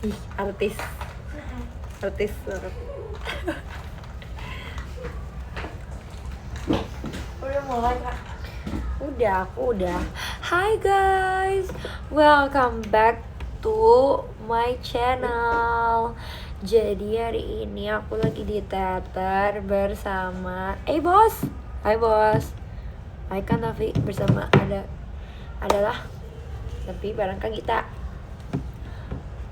Ih, artis banget. Udah mulai Kak? Aku udah. Hi guys, welcome back to my channel. Jadi hari ini aku lagi di teater bersama bos. Hai bos. Hai kan Tavi, bersama adalah tapi bareng Kak Gita.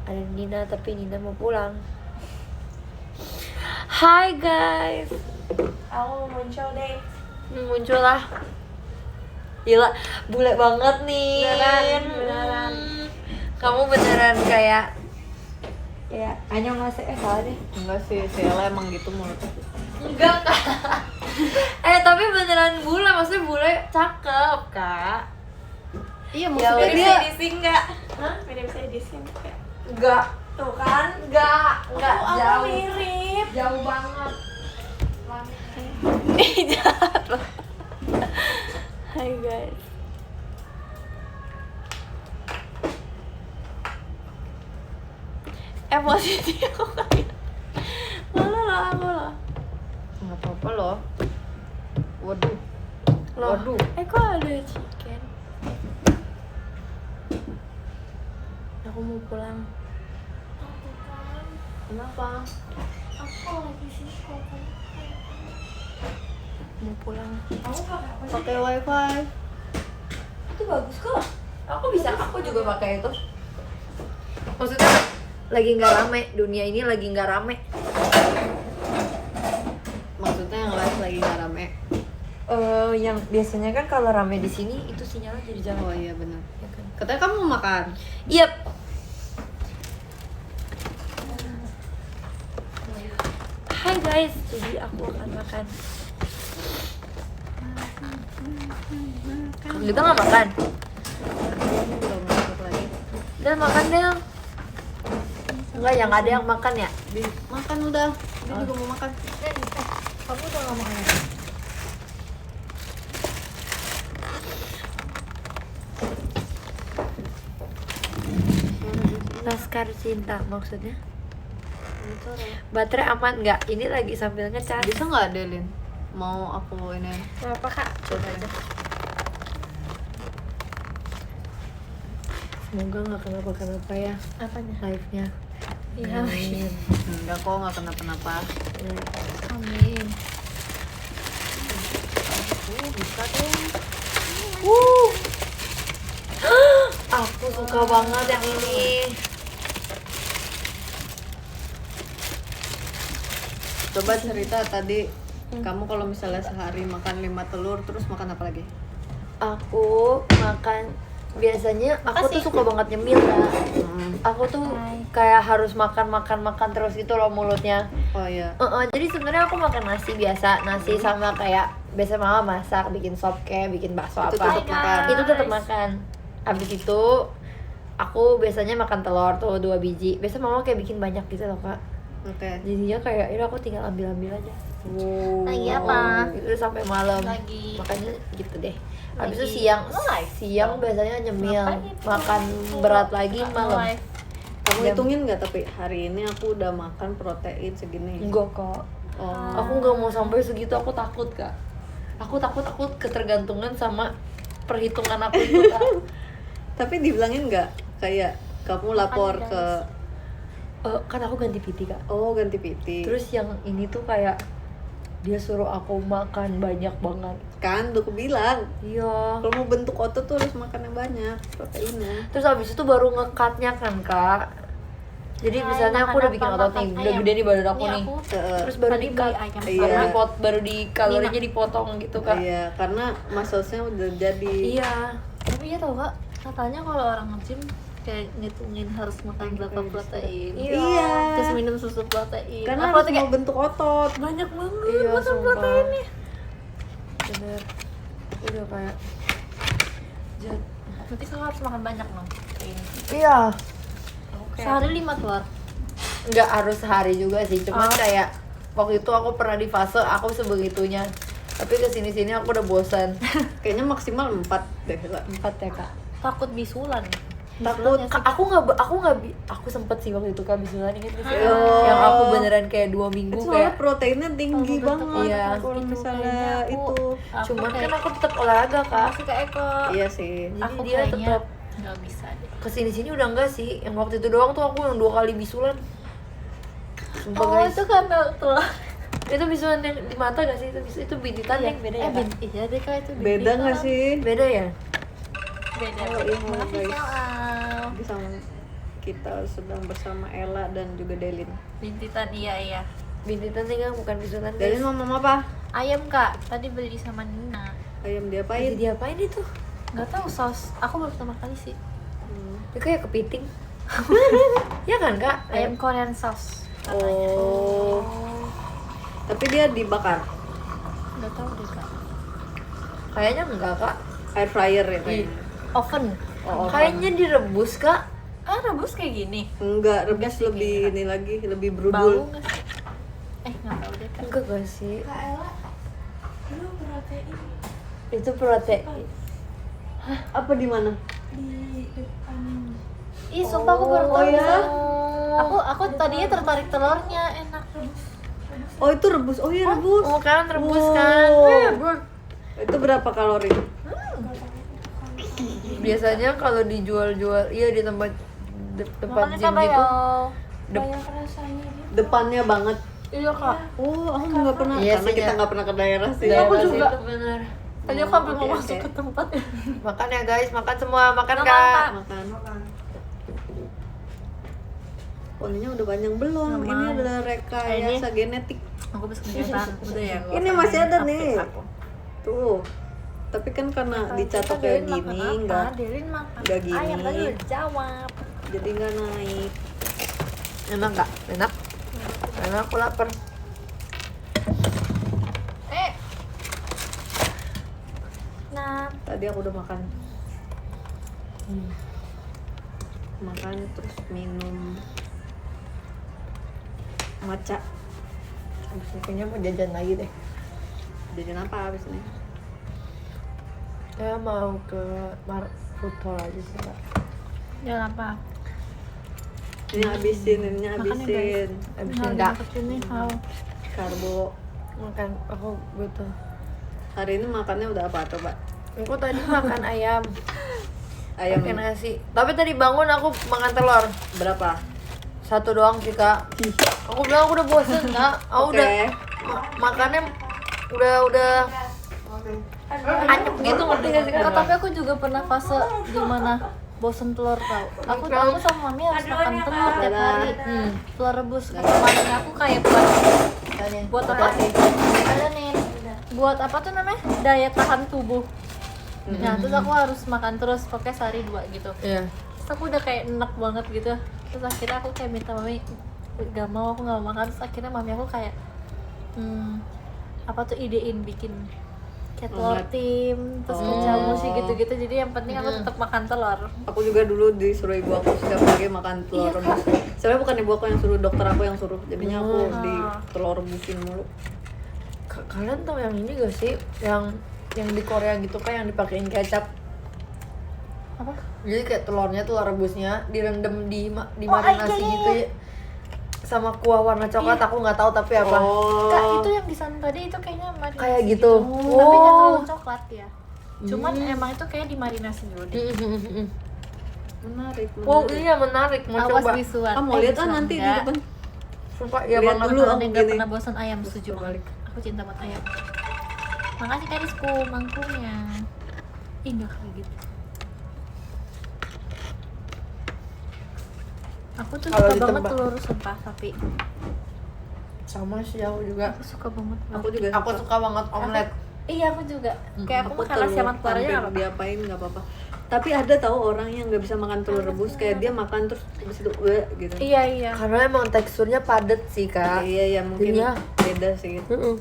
Ada Nina, tapi Nina mau pulang. Hai guys. Aku mau muncul deh. Muncul lah. Gila, bule banget nih. Beneran. Kamu beneran kayak Anyong ngasih salah deh. Enggak sih, Sheila emang gitu mulutnya. Enggak Kak. Tapi beneran bule, maksudnya bule cakep Kak. Iya, Ya, maksudnya udah. dia Edisi enggak? Hah? Beda bisa edisi enggak? Enggak. Tuh kan? Enggak Aku jauh. mirip. Jauh banget. Jahat loh. Hai guys. Positif aku kayak malu lah aku lah. Enggak apa-apa loh. Waduh. Loh, Waduh. kok ada chicken? Aku mau pulang. Kenapa? Aku lagi sibuk. Mau pulang. Kamu pakai apa sih? pakai wifi. Itu bagus kok. Aku juga pakai itu. Maksudnya lagi nggak rame, dunia ini lagi nggak rame. Maksudnya yang live lagi nggak rame. Yang biasanya kan kalau rame di sini itu sinyalnya jadi Oh jalan. iya benar. Ya kan? Katanya kamu mau makan. Yep. Hai guys, jadi aku akan makan. Kita nggak makan. Ini belum masuk lagi. Dan makan deh. Enggak, yang ada yang makan ya. Makan udah. Dia juga mau makan. Kamu udah nggak makan ya? Laskar Cinta maksudnya? Baterai aman nggak? Ini lagi sambil ngecas. Bisa nggak ada Lin? Mau aku ini? Apa Kak? Coba aja. Semoga nggak kenapa-kenapa ya Apanya? live-nya. Iya. Amin. Enggak kok, nggak kenapa-napa. Amin. Bisa dong. Aku suka banget yang ini. Coba cerita tadi. Kamu kalau misalnya sehari makan 5 telur, terus makan apa lagi? Aku makan biasanya aku tuh Makasih. suka banget nyemil Kak. Aku tuh Hai. kayak harus makan terus gitu loh mulutnya. Oh iya. Jadi sebenarnya aku makan nasi biasa, nasi sama kayak biasa mama masak, bikin sop kayak bikin bakso Itu apa. tetap makan. Itu tetap makan. Habis itu aku biasanya makan telur tuh 2 biji. Biasa mama kayak bikin banyak gitu loh Kak. Oke. Jadinya kayak ini aku tinggal ambil aja. Lagi apa? Itu sampai malam. Lagi. Makanya gitu deh. Habis Lagi itu siang nge-live. siang biasanya nyemil, Ngapain itu? makan berat lagi malam. Live. Kamu Jam- hitungin nggak tapi hari ini aku udah makan protein segini? Enggak kok. Oh. Aku nggak mau sampai segitu, aku takut Kak. Aku ketergantungan sama perhitungan aku itu Kak. Tapi dibilangin nggak kayak kamu lapor Makan, ke Kan aku ganti PT Kak. ganti PT. Terus yang ini tuh kayak dia suruh aku makan banyak banget. Kan udah aku bilang Iya. kalau mau bentuk otot tuh harus makan yang banyak proteinnya. Terus habis itu baru nge-cut-nya kan Kak. Jadi Hai, misalnya aku makan udah bikin apa? otot Makan nih, udah ayam. gede nih badan aku Ini nih. aku Terus baru tadi di-cut, beli ayam. Iya. baru di kalorinya dipotong gitu Kak. Iya, karena muscles-nya udah jadi. Iya. Tapi ya tau Kak, katanya kalau orang nge-gym kayak ngitungin harus makan berapa protein. Iya. Terus minum susu protein. Karena Apa harus tuh mau kayak bentuk otot. banyak banget Iya, makan sumpah. proteinnya. Bener. Udah kayak jat. Berarti kakak harus makan banyak dong protein. Iya. Sehari 5 telur. Nggak harus sehari juga sih, cuman Oh. kayak waktu itu aku pernah di fase aku sebegitunya. Tapi kesini-sini aku udah bosan. Kayaknya maksimal 4 deh lah. 4 ya Kak. Takut bisulan. Takut. Aku sempet sih waktu itu Kak bisulan, inget gak sih? Oh. Yang aku beneran kayak 2 minggu Soalnya kayak proteinnya tinggi Kalau banget. Iya. Kalau itu misalnya kayaknya itu. cuman kayak- kan aku tetap olahraga Kak. masih ke Eko. Iya sih. Jadi Aku dia kayaknya tetap nggak bisa deh. kesini-sini udah enggak sih. Yang waktu itu doang tuh aku yang 2 kali bisulan. Sumpah Oh guys. itu karena telah. Itu bisulan yang di mata gak sih? Itu bintitan yang beda ya Kak? Iya deh Kak itu Beda nggak sih? Beda ya? Beda. Oh, iya, Makasih guys. Sel. Bersama kita sedang bersama Ella dan juga Delin. Bintitan iya. Bintitan sih Kak, bukan bisulan guys. Delin mau mama apa? Ayam Kak, tadi beli sama Nina. Ayam Jadi diapain? diapain itu? Nggak tahu saus. Aku baru pertama kali sih. Itu kayak kepiting. Ya kan Kak? Ayam Korean sauce. Oh. Tapi dia dibakar. Nggak tahu deh Kak. Kayaknya enggak Kak. Air fryer ya kayaknya. Oven. Oh, Kayaknya direbus Kak. Rebus kayak gini. enggak, rebus sih, lebih ini lagi, lebih Bau berudul. nggak sih? Nggak tahu deh Kak. Enggak gak sih? Kak Ella, lu protein Itu protein. Apa di mana? di depan. Ih, sumpah aku baru tahu ya? bisa. Aku tadinya tertarik telurnya, enak. Oh, itu rebus. Oh iya, rebus. Oh kan rebus kan. Wow. Itu berapa kalori? Biasanya kalau dijual-jual iya di tempat tempat Makanya gym tambah gitu. ya. Banyak rasanya gitu. Depannya banget. Iya Kak. Oh, aku nggak pernah. Iya Karena sih, kita ya. nggak pernah ke daerah sih. Daerah Aku sih juga. itu bener. Tadi aku hampir mau Oke, masuk oke. ke tempat ya. Makan ya guys, makan semua, makan Makan, Kak. Kak. Makan. Poninya udah panjang belum? Nggak Ini mau. adalah rekayasa genetik. Aku bisa kelihatan. Udah ya. nggak Ini usah masih ada update nih. aku. Tuh. Tapi kan karena dicatok kayak Delin gini, makan nggak apa? Delin makan nggak gini. ayam tadi udah jawab. jadi nggak naik. Enak Kak? Enak. Enak, aku lapar. Nah, Tadi aku udah makan. Makan terus minum matcha. Abis ini kayaknya mau jajan lagi deh. Jajan apa abis ini? Saya mau ke food tour aja sih Kak. jangan apa? Ini habisin, ini Makan ya, habisin. Abis ini Kak. Ini how? Karbo. Makan, aku butuh. Hari ini makannya udah apa coba? Aku tadi makan ayam. Ayam Pakai nasi. Tapi tadi bangun aku makan telur. berapa? 1 doang sih Kak. Aku bilang aku udah bosen Kak. Aku Oke. udah makannya udah anyep gitu, ngerti gak sih Kak, Kak? tapi aku juga pernah fase dimana bosen telur tau. Aku sama mami harus makan telur tiap hari. Telur rebus. Kata mami aku kayak buat apa sih? Ada nih. Buat apa tuh namanya? Daya tahan tubuh. Nah, terus aku harus makan terus pokoknya sehari 2 gitu. Iya. Terus aku udah kayak enak banget gitu. Terus akhirnya aku kayak minta mami gak mau, aku gak mau makan. Terus akhirnya mami aku kayak apa tuh idein bikin kayak telur Omelet. tim, terus kecap sih gitu-gitu. Jadi yang penting aku tetap makan telur. Aku juga dulu disuruh ibu aku setiap pagi makan telur rebus. Sebenarnya bukan ibu aku yang suruh, dokter aku yang suruh. Jadinya aku di telur rebusin mulu. Kalian tau yang ini gak sih? Yang di Korea gitu kan yang dipakein kecap. Apa? Jadi kayak telurnya, telur rebusnya direndam di marinasi iya. gitu ya. Sama kuah warna coklat, aku nggak tahu tapi apa. Kak, itu yang di sana tadi itu kayaknya marinasi Kayak gitu. Tapi nggak terlalu coklat ya. Cuman emang itu kayak dimarinasi dulu deh. Menarik. Wow, iya menarik, mau Awas coba. bisuan. Kamu lihat bisuan nanti di enggak. depan. Sumpah iya Lihat banget. dulu. Kalau aku nggak gini. pernah bosan ayam, setuju balik. Aku cinta banget ayam. Makasih Karisku, mangkungnya. Ih, nggak kayak gitu. Aku tuh Kalau suka banget ditebak. telur sumpah, tapi Sama sih aku juga. aku suka banget. Aku juga Aku suka banget omelet. Iya, aku juga. Kayak aku makan nasi sama telur aja hampir nggak apa-apa. diapain nggak apa-apa. Tapi ada tahu orang yang nggak bisa makan telur rebus, kayak dia makan terus habis itu gitu. Iya, iya. Karena emang teksturnya padat sih Kak. Iya, mungkin Jadinya- beda sih. Mm-mm.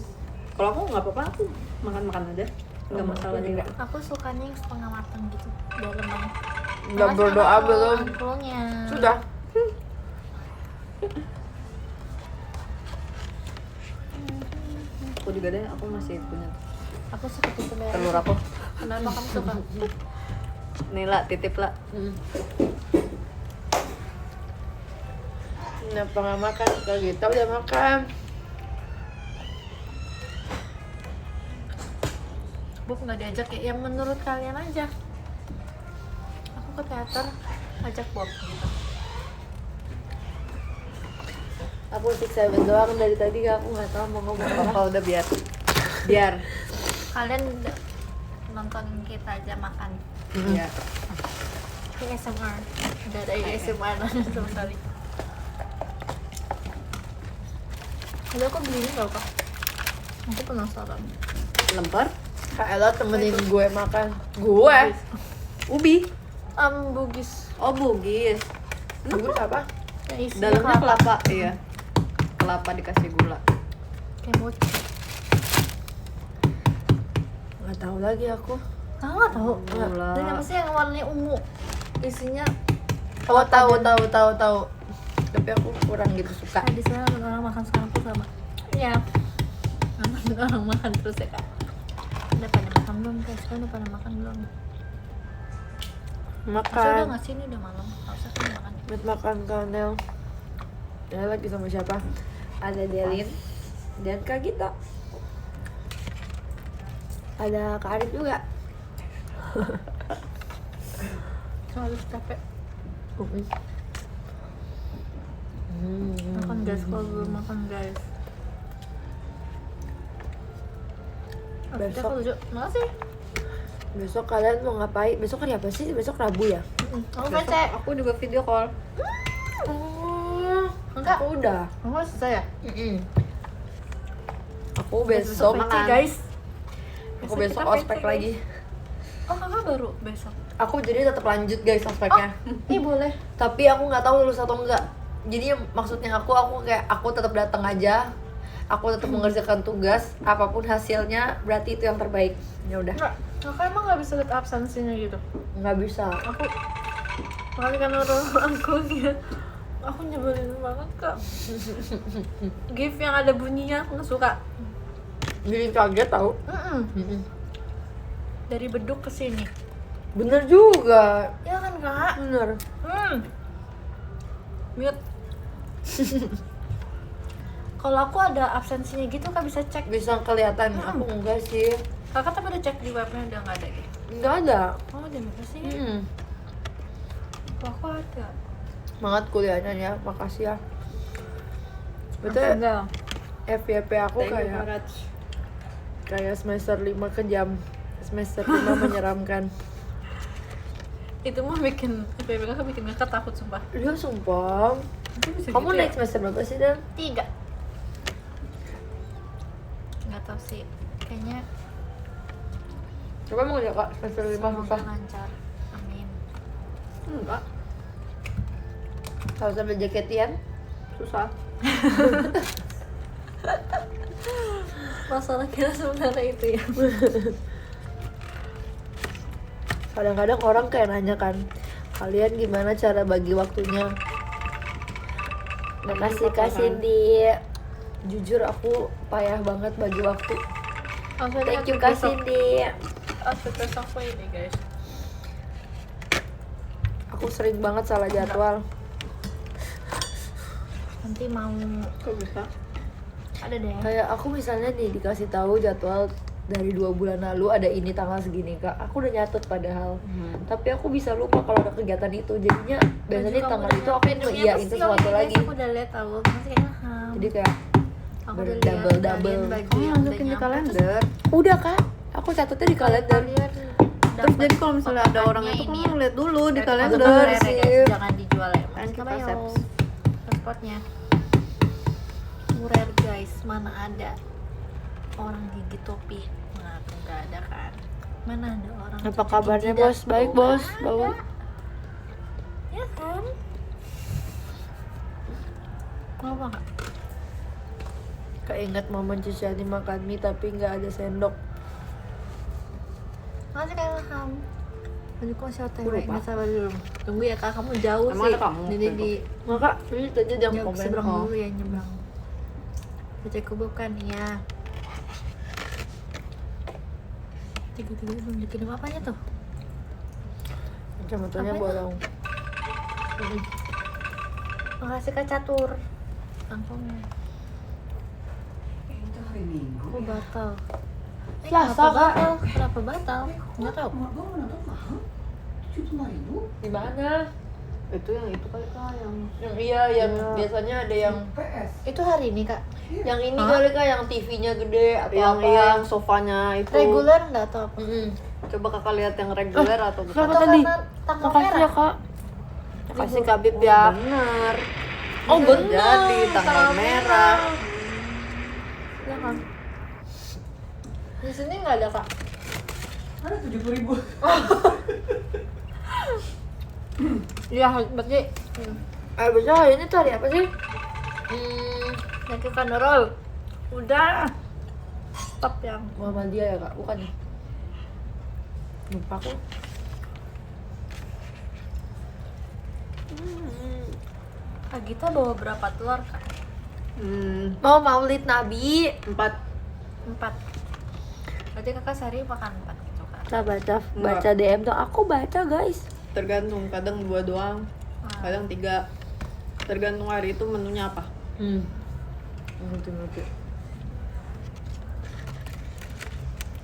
Kalau aku nggak apa-apa, aku makan aja, nggak masalah juga. Aku sukanya yang setengah matang gitu, dalamnya. Udah berdoa belum? Mangkulnya. Sudah. Aku juga deh, aku masih punya Aku suka tipe merah. telur aku. Kenapa kamu suka? Nih lah, titip lah. Kenapa nggak makan? Kalau kita udah makan. Bob nggak diajak ya, yang menurut kalian aja. Aku ke teater, ajak Bob gitu. Aku sih seven doang dari tadi, aku nggak tahu mau ngomong apa. Kalau udah biar Kalian nontonin kita aja makan. ya. ASMR. Nggak ada ASMR sama sekali. Jadi aku beli ini nggak kak? Aku penasaran. Lemper Kak Ella temenin gue makan. Gue? ubi. Bugis. Oh, bugis. Bugis apa? Yang isinya Dalamnya kelapa, iya. Kelapa dikasih gula. Kayak mochi. Nggak tahu lagi aku. Nggak tahu. Gula. Dan apa sih yang warnanya ungu? Isinya Oh, tahu. Tapi aku kurang gitu suka. di sana orang makan sekarang tuh sama. Iya. Orang makan terus ya kak. Udah pada makan belum guys? Kan udah pada makan belum? Masa udah Makan. nggak sih, ini udah malam. Harusnya kan makan. Buat makan Kanel. Ya lagi sama siapa? Ada Delin dan Kak Gita. Ada Kak Arif juga. Harus capek. Makan guys, kalau belum makan guys. Besok. Aku lucu. Makasih. Besok kalian mau ngapain? Besok hari apa sih? Besok Rabu ya? Aku Besok PC. aku juga video call. Enggak. Aku udah. Aku selesai ya? Aku besok PC makan. guys. Aku Besok besok kita ospek PC, lagi. Oh kakak baru besok. Aku jadi tetap lanjut guys ospeknya. Ih boleh. Tapi aku nggak tahu lulus atau enggak. Jadi maksudnya aku kayak aku tetap datang aja. Aku tetap mengerjakan tugas, apapun hasilnya berarti itu yang terbaik. Ya udah. Enggak. Kakak emang nggak bisa lihat absensinya gitu? Nggak bisa. Aku makanya kan orang angkulnya aku nyebelin banget kak. Gift yang ada bunyinya aku nggak suka. Jadi kaget tahu. Dari beduk ke sini. Bener juga. Ya kan kak? Bener. Mute. Kalau aku ada absensinya gitu kak bisa cek. Bisa kelihatan. Aku enggak sih. Kakak tapi udah cek di webnya udah nggak ada gitu. Enggak ada. Oh udah nggak sih? Hmm. Aku ada. Semangat kuliahnya ya. Makasih ya. Betul. Enggak. FYP aku Thank you, kayak Faraj. kayak semester 5 kejam. Semester 5 menyeramkan. Itu mah bikin FYP kakak bikin kakak takut sumpah. Iya sumpah. Kamu naik semester berapa sih Dan? 3. Nggak tahu sih. Kayaknya Coba mau ya kak semester 5 semoga susah. lancar. Amin. Enggak, Kalau sambil jaketian susah. Masalah kita sebenarnya itu ya. kadang-kadang orang kayak nanya kan, kalian gimana cara bagi waktunya? Makasih Kak Cindy. Jujur aku payah banget bagi waktu. Thank you Kak Cindy. Outfit besok aku ini guys. Aku sering banget salah jadwal. Nanti mau Kok bisa? ada deh. Kayak aku misalnya nih dikasih tahu jadwal dari 2 bulan lalu ada ini tanggal segini Kak. Aku udah nyatet padahal. Tapi aku bisa lupa kalau ada kegiatan itu. Jadinya biasanya Kamu tanggal udah itu aku nyiapin. ngeiyain Iya, sesuatu pasti, lagi. Aku udah lihat tahu. Masih kayak ilham. Jadi kayak Aku udah double-double. lihat kalian bagi Kamu yang masukin udah di nyampe. kalender. udah Kak, aku catatnya di kalender. Kalian Terus dapat jadi kalau misalnya ada orang pokoknya itu ini kamu lihat dulu di ya. kalender Bener Ya, sih. guys, jangan dijual ya. Kan kita Mas saps. Transportnya rare guys, mana ada orang gigi topi. Nah, nggak ada kan. Mana ada orang Apa cuci kabarnya gigi bos? dah. Baik Tuh, bos, nggak bau. ada. Ya kan? Mau apa nggak? Keinget momen Cisyani makan mie tapi nggak ada sendok. Masih kayak ilham. Tadi kok si OTW, Lupa. nggak sabar dulu. Tunggu ya kak, kamu jauh Emang sih. ada kamu? Jadi di Maka ini tadi jam jauh komen. seberang Oh. dulu ya nyebrang. Baca kubur kan ya. Tiga-tiga belum dikirim apanya tuh? Kacamatanya Apa itu? bolong. Makasih Kak Catur. Angkongnya. Itu hari Minggu. Aku batal. Selasa, Kenapa Kak. batal? Kenapa batal? Nggak tahu. Keluarga mau nonton mahal. 75.000. Di mana? Itu yang itu kali Kak yang Yang yang biasanya ada yang PS. Itu hari ini Kak. yang ini Hah? kali Kak, yang TV-nya gede atau yang apa? iya yang sofanya itu. Reguler nggak atau apa? Coba Kakak lihat yang reguler atau bukan? Kenapa Atau tadi? karena tanggal Makasih ya merah? Kak. Makasih Kak Bib ya. Bener. Oh Bisa bener. jadi tanggal merah. Ya kan? Di sini nggak ada Kak. Ada 70.000. Iya, berarti Bisa hari ini tuh hari apa sih? Nike Roll. Udah. Stop yang. Muhammadiyah ya Kak, bukan ya? Lupa aku. Kak Gita bawa berapa telur Kak? Mau maulid Nabi. 4. 4. Berarti Kakak sehari makan 4 gitu Kak? Kita baca DM tuh, aku baca guys. Tergantung, kadang 2 doang, kadang 3. Tergantung hari itu menunya apa. Ngerti.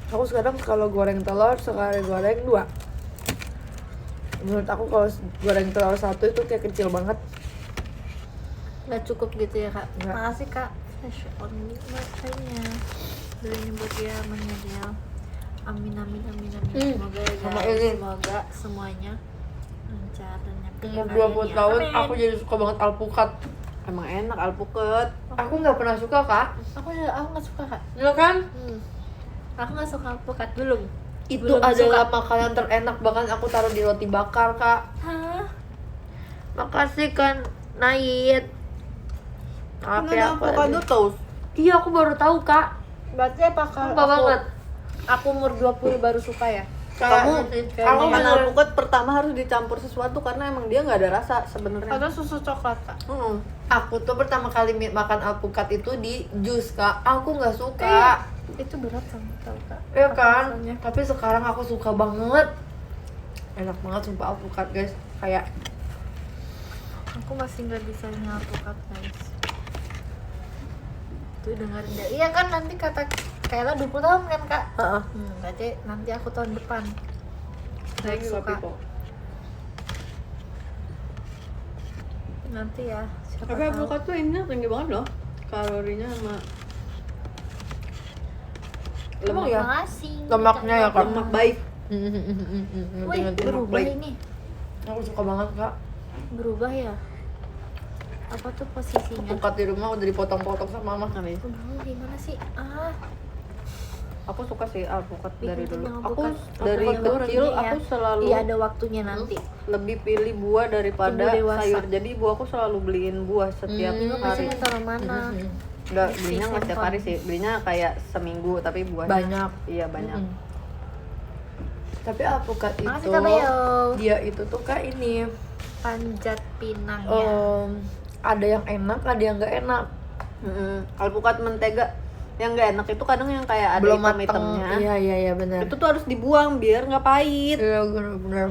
Aku sekarang kalau goreng telur sekali goreng 2. Menurut aku kalau goreng telur 1 itu kayak kecil banget. Nggak cukup gitu ya Kak? Nggak. Makasih Kak. Fresh only makanya. Belinya buat dia amannya dia. Amin. Semoga ya sama guys. ini. Semoga semuanya lancar dan nyampe Umur hari 20 ini. tahun Amin. aku jadi suka banget alpukat. Emang enak alpukat. Aku nggak pernah suka Kak. Aku nggak suka Kak. Ya kan? Aku nggak suka alpukat belum. Itu Belum adalah suka. makanan terenak, bahkan aku taruh di roti bakar Kak. Hah? Makasih kan Nait. Maaf Nggak ya ada aku avocado tadi. toast. Iya aku baru tahu Kak. Berarti apakah Sumpah banget. aku umur 20 baru suka ya? Kamu Aku makan bener- alpukat pertama harus dicampur sesuatu karena emang dia nggak ada rasa sebenarnya. Atau susu coklat Kak? Aku tuh pertama kali makan alpukat itu di jus Kak. Aku nggak suka. Itu berat sama tau Kak. Ya kan? Rasanya. Tapi sekarang aku suka banget. Enak banget sumpah alpukat guys. Kayak Aku masih nggak bisa ini alpukat guys. Tuh dengerin deh. Iya kan nanti kata Kayla 20 tahun kan Kak? Berarti nanti aku tahun depan. Saya Lagi suka. kok. Nanti ya. Siapa Tapi tahu. alpukat tuh ini tinggi banget loh kalorinya sama Emang ya? Makasih. Lemaknya ya, Kak? lemak baik. Wih, berubah baik. ini. Aku suka banget Kak. Berubah ya. Apa tuh posisinya? Alpukat di rumah udah dipotong-potong sama mama. Amin. Aduh, gimana sih? Aku suka sih alpukat Bikin dari dulu. kenyang Aku alpukat. dari Alpukat kecil goreng ya. aku selalu Iya ada waktunya nanti. lebih pilih buah daripada Tunggu dewasa. sayur. Jadi buah aku selalu beliin buah setiap Bingung hari. pasti taruh mana? Enggak, Mixing belinya nggak setiap handphone. hari sih. Belinya kayak seminggu tapi buahnya Banyak. Iya banyak. Tapi alpukat Makasih itu Kak Bayo. dia itu tuh Kak ini Panjat Pinang ya. ada yang enak, ada yang nggak enak. Alpukat mentega yang nggak enak itu kadang yang kayak ada Belum mateng. hitam-hitamnya. Iya benar. Itu tuh harus dibuang biar nggak pahit. Iya benar.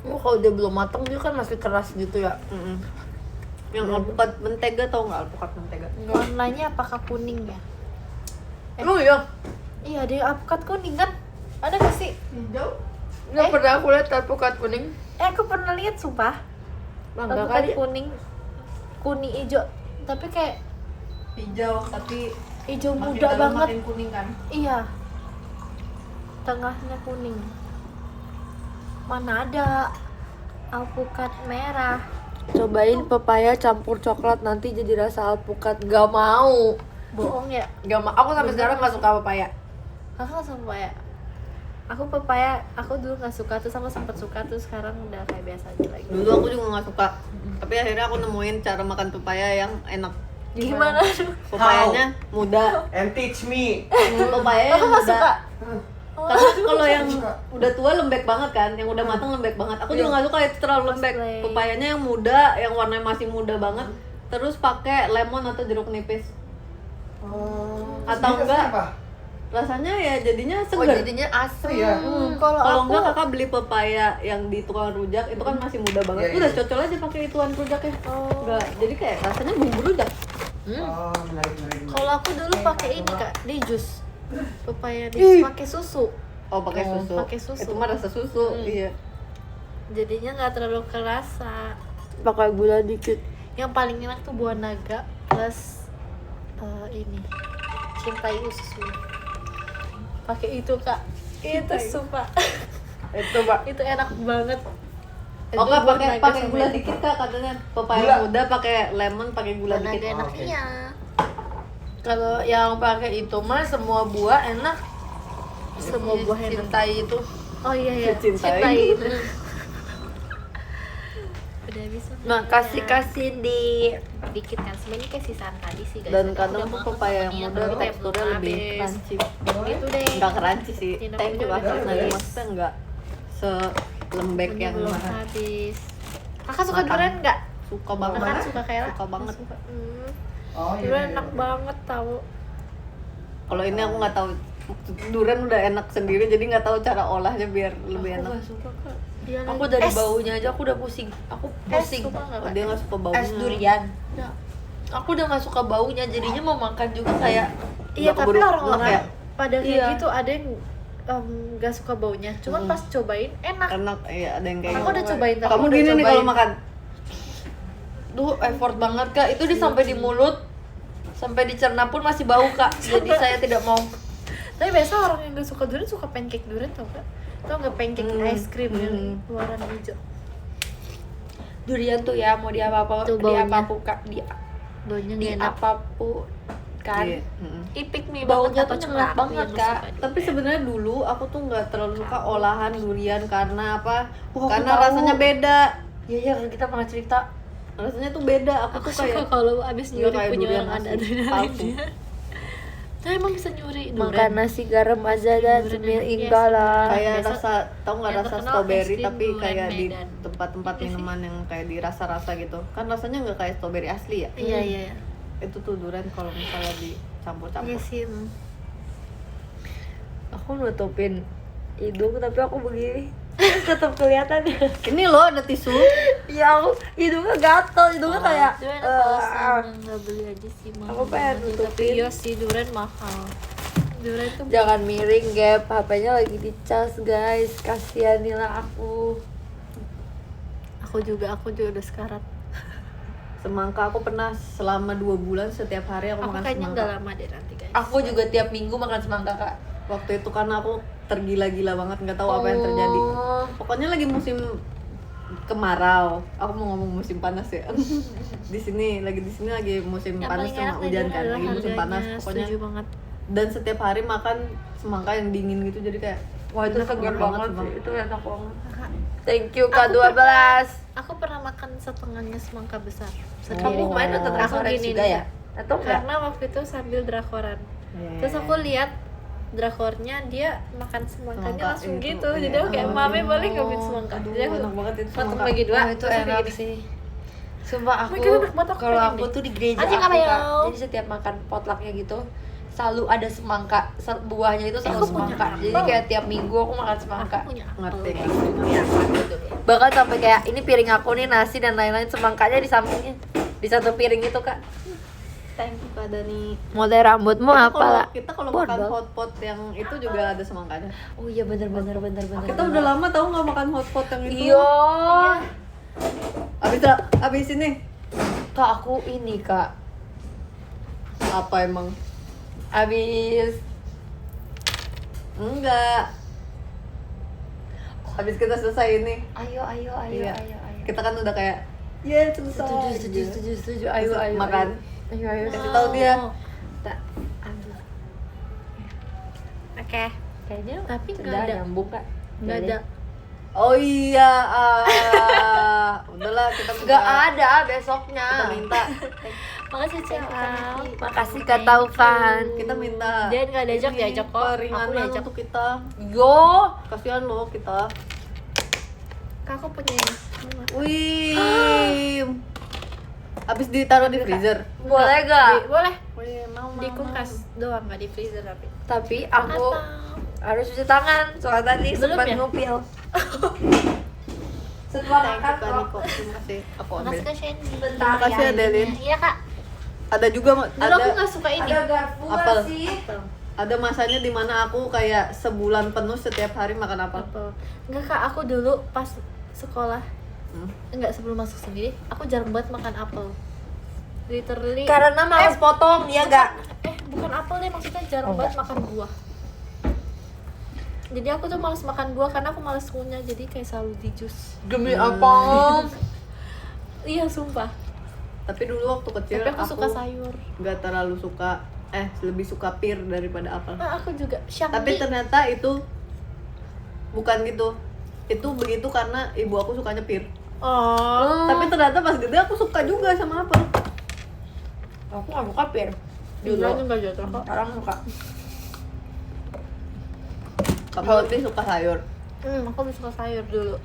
Oh, kalau dia belum matang dia kan masih keras gitu ya. Yang alpukat mentega tau nggak alpukat mentega? Warnanya apakah kuning ya? Oh iya. Iya, ada alpukat kuning kan? Ada gak sih? Hijau. Nggak pernah aku lihat alpukat kuning. Aku pernah lihat sumpah. Mangga Alpukat kali. kuning hijau. Tapi kayak Hijau tapi hijau makin muda dalam banget. makin kuning kan? Iya. Tengahnya kuning. Mana ada alpukat merah? Cobain pepaya campur coklat nanti jadi rasa alpukat. Gak mau. Bohong ya? Gak mau. Aku sampai sekarang nggak suka pepaya. Kakak nggak suka pepaya? Aku pepaya, aku dulu nggak suka tuh sama sempat suka tuh sekarang udah kayak biasa aja lagi. Dulu aku juga nggak suka. Tapi akhirnya aku nemuin cara makan pepaya yang enak. Gimana? Pepayanya muda. And teach me. Pepaya yang Kakak nggak muda. suka? Karena kalau yang udah tua lembek banget kan, yang udah matang lembek banget. Aku juga nggak suka itu terlalu lembek. Cosplay. Pepayanya yang muda, yang warnanya masih muda banget. Terus pakai lemon atau jeruk nipis. Oh. Atau Snickers enggak? apa? rasanya ya jadinya Oh segar. jadinya asam. Iya. Kalau enggak kakak beli pepaya yang di tukang rujak itu kan masih muda banget. Iya, Udah iya. cocol aja pakai ituan rujaknya. Enggak, jadi kayak rasanya bumbu rujak. Oh, menarik. Kalau aku dulu pakai ini Kak, di jus. Pepaya di jus pakai susu. Oh, pakai susu. pakai susu. Itu mah rasa susu. Iya. Jadinya nggak terlalu kerasa. Pakai gula dikit. Yang paling enak tuh buah naga plus ini cintai ususmu. Pakai itu Kak. Itu sumpah. Itu Pak. Itu enak banget. Oh, Itu enggak buah pakai naga pakai sama gula ini. dikit Kak katanya. Pepaya Gula. muda pakai lemon, pakai gula Buah naga dikit. enak. Oke. Iya. Kalau yang pakai itu mah semua buah enak. Semua buah enak. Cintai itu. Oh iya ya. Cintai. itu. Udah habis. Nah, kasih di dikit kan. Sebenarnya kayak sisaan tadi sih guys. Dan Udah kadang tuh banget pepaya yang temennya, muda tapi kayak teksturnya belum lebih habis. crunchy. Gitu deh. Enggak crunchy sih. Minum Thank you juga Kakak. udah Nah, habis. maksudnya enggak selembek Ini yang belum habis. Kakak suka Makan. durian nggak? suka banget. Kakak suka kayak Suka banget. Oh, iya. Durian iya. enak banget tahu. Kalau ini aku nggak tahu, durian udah enak sendiri jadi nggak tahu cara olahnya biar lebih enak. suka Kak. Iya, Aku dari baunya aja aku udah pusing. Aku pusing. suka nggak, Oh, Kak? dia nggak suka baunya. Es durian. Aku udah gak suka baunya, jadinya mau makan juga kayak Iya, Nggak tapi keburu orang-orang enak ya? pada kayak Iya. gitu ada yang nggak suka baunya. Cuman pas cobain enak. Enak, iya ada yang kayak Aku gitu. udah cobain tapi Kamu udah gini nih cobain. kalau makan. duh effort banget Kak. Itu sampai di mulut, sampai dicerna pun masih bau Kak. Jadi saya tidak mau. Tapi biasa orang yang nggak suka durian suka pancake durian tau gak? Tau nggak pancake ice cream yang luaran hijau? Durian tuh ya mau di apa-apa, Tuh di baunya. apapun Kak, di Baunya di nggak enak. apapun kan. Iya, mm-mm. Ipik nih Baunya banget tuh apa nyengat cuma aku banget, yang Kak. suka durian? Tapi sebenarnya dulu aku tuh nggak terlalu suka olahan durian karena apa? Oh, aku Karena tahu. rasanya beda. Iya iya kan kita pernah cerita. Rasanya tuh beda. Aku Aku tuh suka kayak kalau abis Iya, nyuri kayak punya durian orang ada asli, adrenalinnya. Nah emang bisa nyuri Makan durian. nasi garam aja dan Durian semil enak, iya ingkala. sih. kayak biasa rasa, tau nggak yang rasa terkenal strawberry es krim tapi durian kayak di Medan. tempat-tempat Iya sih. minuman yang kayak di rasa-rasa gitu kan rasanya nggak kayak strawberry asli ya. Iya iya. Iya. Itu tuh durian kalau misalnya dicampur-campur. Iya sih. Aku nutupin hidung tapi aku begini. Tetap kelihatan. Ini loh ada tisu. Ya aku hidungnya gatel, hidungnya kayak Durian kalau senang nggak beli aja sih mahal. Aku pengen banget. nutupin. Tapi iya sih durian mahal. Durian tuh jangan miring Gap, HP-nya lagi dicas guys. Kasihanilah aku. aku juga udah sekarat. Semangka aku pernah selama 2 bulan setiap hari aku Aku makan kayaknya semangka. nggak lama deh nanti guys. Aku juga tiap minggu makan semangka Kak. Waktu itu karena aku tergila-gila banget nggak tahu apa yang terjadi. Oh. Pokoknya lagi musim kemarau. Aku mau ngomong musim panas ya. di sini lagi musim Yang panas paling sama enak hujan durian kan. adalah Lagi musim harganya, panas pokoknya. setuju banget. Dan setiap hari makan semangka yang dingin gitu jadi kayak Wah itu enak segar banget banget semangka. sih, itu enak banget. Kakak, Thank you Kak Aku 12. aku pernah makan setengahnya semangka besar sendiri. Kamu kemarin nonton Aku Drakor gini juga nih, ya? Atau enggak? karena waktu itu sambil drakoran. Iya. Terus aku lihat drakornya dia makan semangkanya Semangka langsung itu, gitu. iya. Jadi aku kayak mame boleh ngambil semangka. Aduh, Jadi aku enak banget itu potong semangka. bagi dua. Wah, itu terus aku enak gini. sih. Sumpah aku, Oh my God, enak banget, aku kalau pengen aku deh. tuh di gereja Anjing aku apa ya? Kak, jadi setiap makan potlucknya gitu selalu ada semangka, buahnya itu selalu aku punya semangka. Jadi apel. kayak tiap minggu aku makan semangka. Aku punya Ngerti. Bahkan sampai kayak ini piring aku nih nasi dan lain-lain semangkanya di sampingnya. Di satu piring itu Kak. Thank you Kak Dani. Model rambutmu Kita apa kalau- lah? Kita kalau Bodoh. makan hotpot yang itu juga ada semangkanya. Oh iya bener. Kita udah lama tahu nggak makan hotpot yang itu. Iya. Abis ini Kak aku ini Kak. apa emang? Abis Enggak. Habis kita selesai ini, ayo. Iya. kita kan udah kayak ya selesai. Setuju. Ayo. Makan. Ayo. Kasih tahu dia. Tak ambil. Oke. Kayaknya Tapi nggak udah ada. nyambung Kak. Nggak ada. Oh iya, udahlah kita minta. Nggak ada Kita besoknya. minta. Makasih Cel. Makasih Kak Taufan. Kita minta. Dia nggak diajak, ini diajak kok. Aku Peringanan diajak. untuk kita. Yo. Kasihan loh kita. Kak, aku punya ini. Wih. Abis ditaruh di freezer. Boleh gak? Boleh. Oh iya, mau Di kulkas doang, nggak di freezer tapi. Tapi aku harus cuci tangan soalnya tadi Belum sempat ya? ngupil. Setelah Thank makan you, Kak kok. Niko. Terima kasih. Aku ambil. Makasih Kak Shandy. Bentar Makasih ya, Delin. Iya Kak. Ada juga Dulu aku nggak suka ini. Ada garpu Apel. gak sih? ada masanya dimana aku kayak sebulan penuh setiap hari makan apel. Enggak Kak, aku dulu pas sekolah enggak, sebelum masuk sendiri aku jarang banget makan apel. Literally Karena males potong, ya gak? bukan apel deh, maksudnya jarang banget makan buah. Jadi aku tuh males makan buah karena aku males ngunyah, jadi kayak selalu di jus. Demi apa? Iya sumpah. Tapi dulu waktu kecil Tapi aku suka sayur. nggak terlalu suka, lebih suka pir daripada apel. Nah, aku juga Shangdi. Tapi ternyata itu bukan gitu. Itu begitu karena ibu aku sukanya pir. Oh. Tapi ternyata pas gede aku suka juga sama apel. Aku gak suka pir. Dulu juga jatuh kok. Sekarang suka. Kamu lebih suka sayur. Aku lebih suka sayur dulu.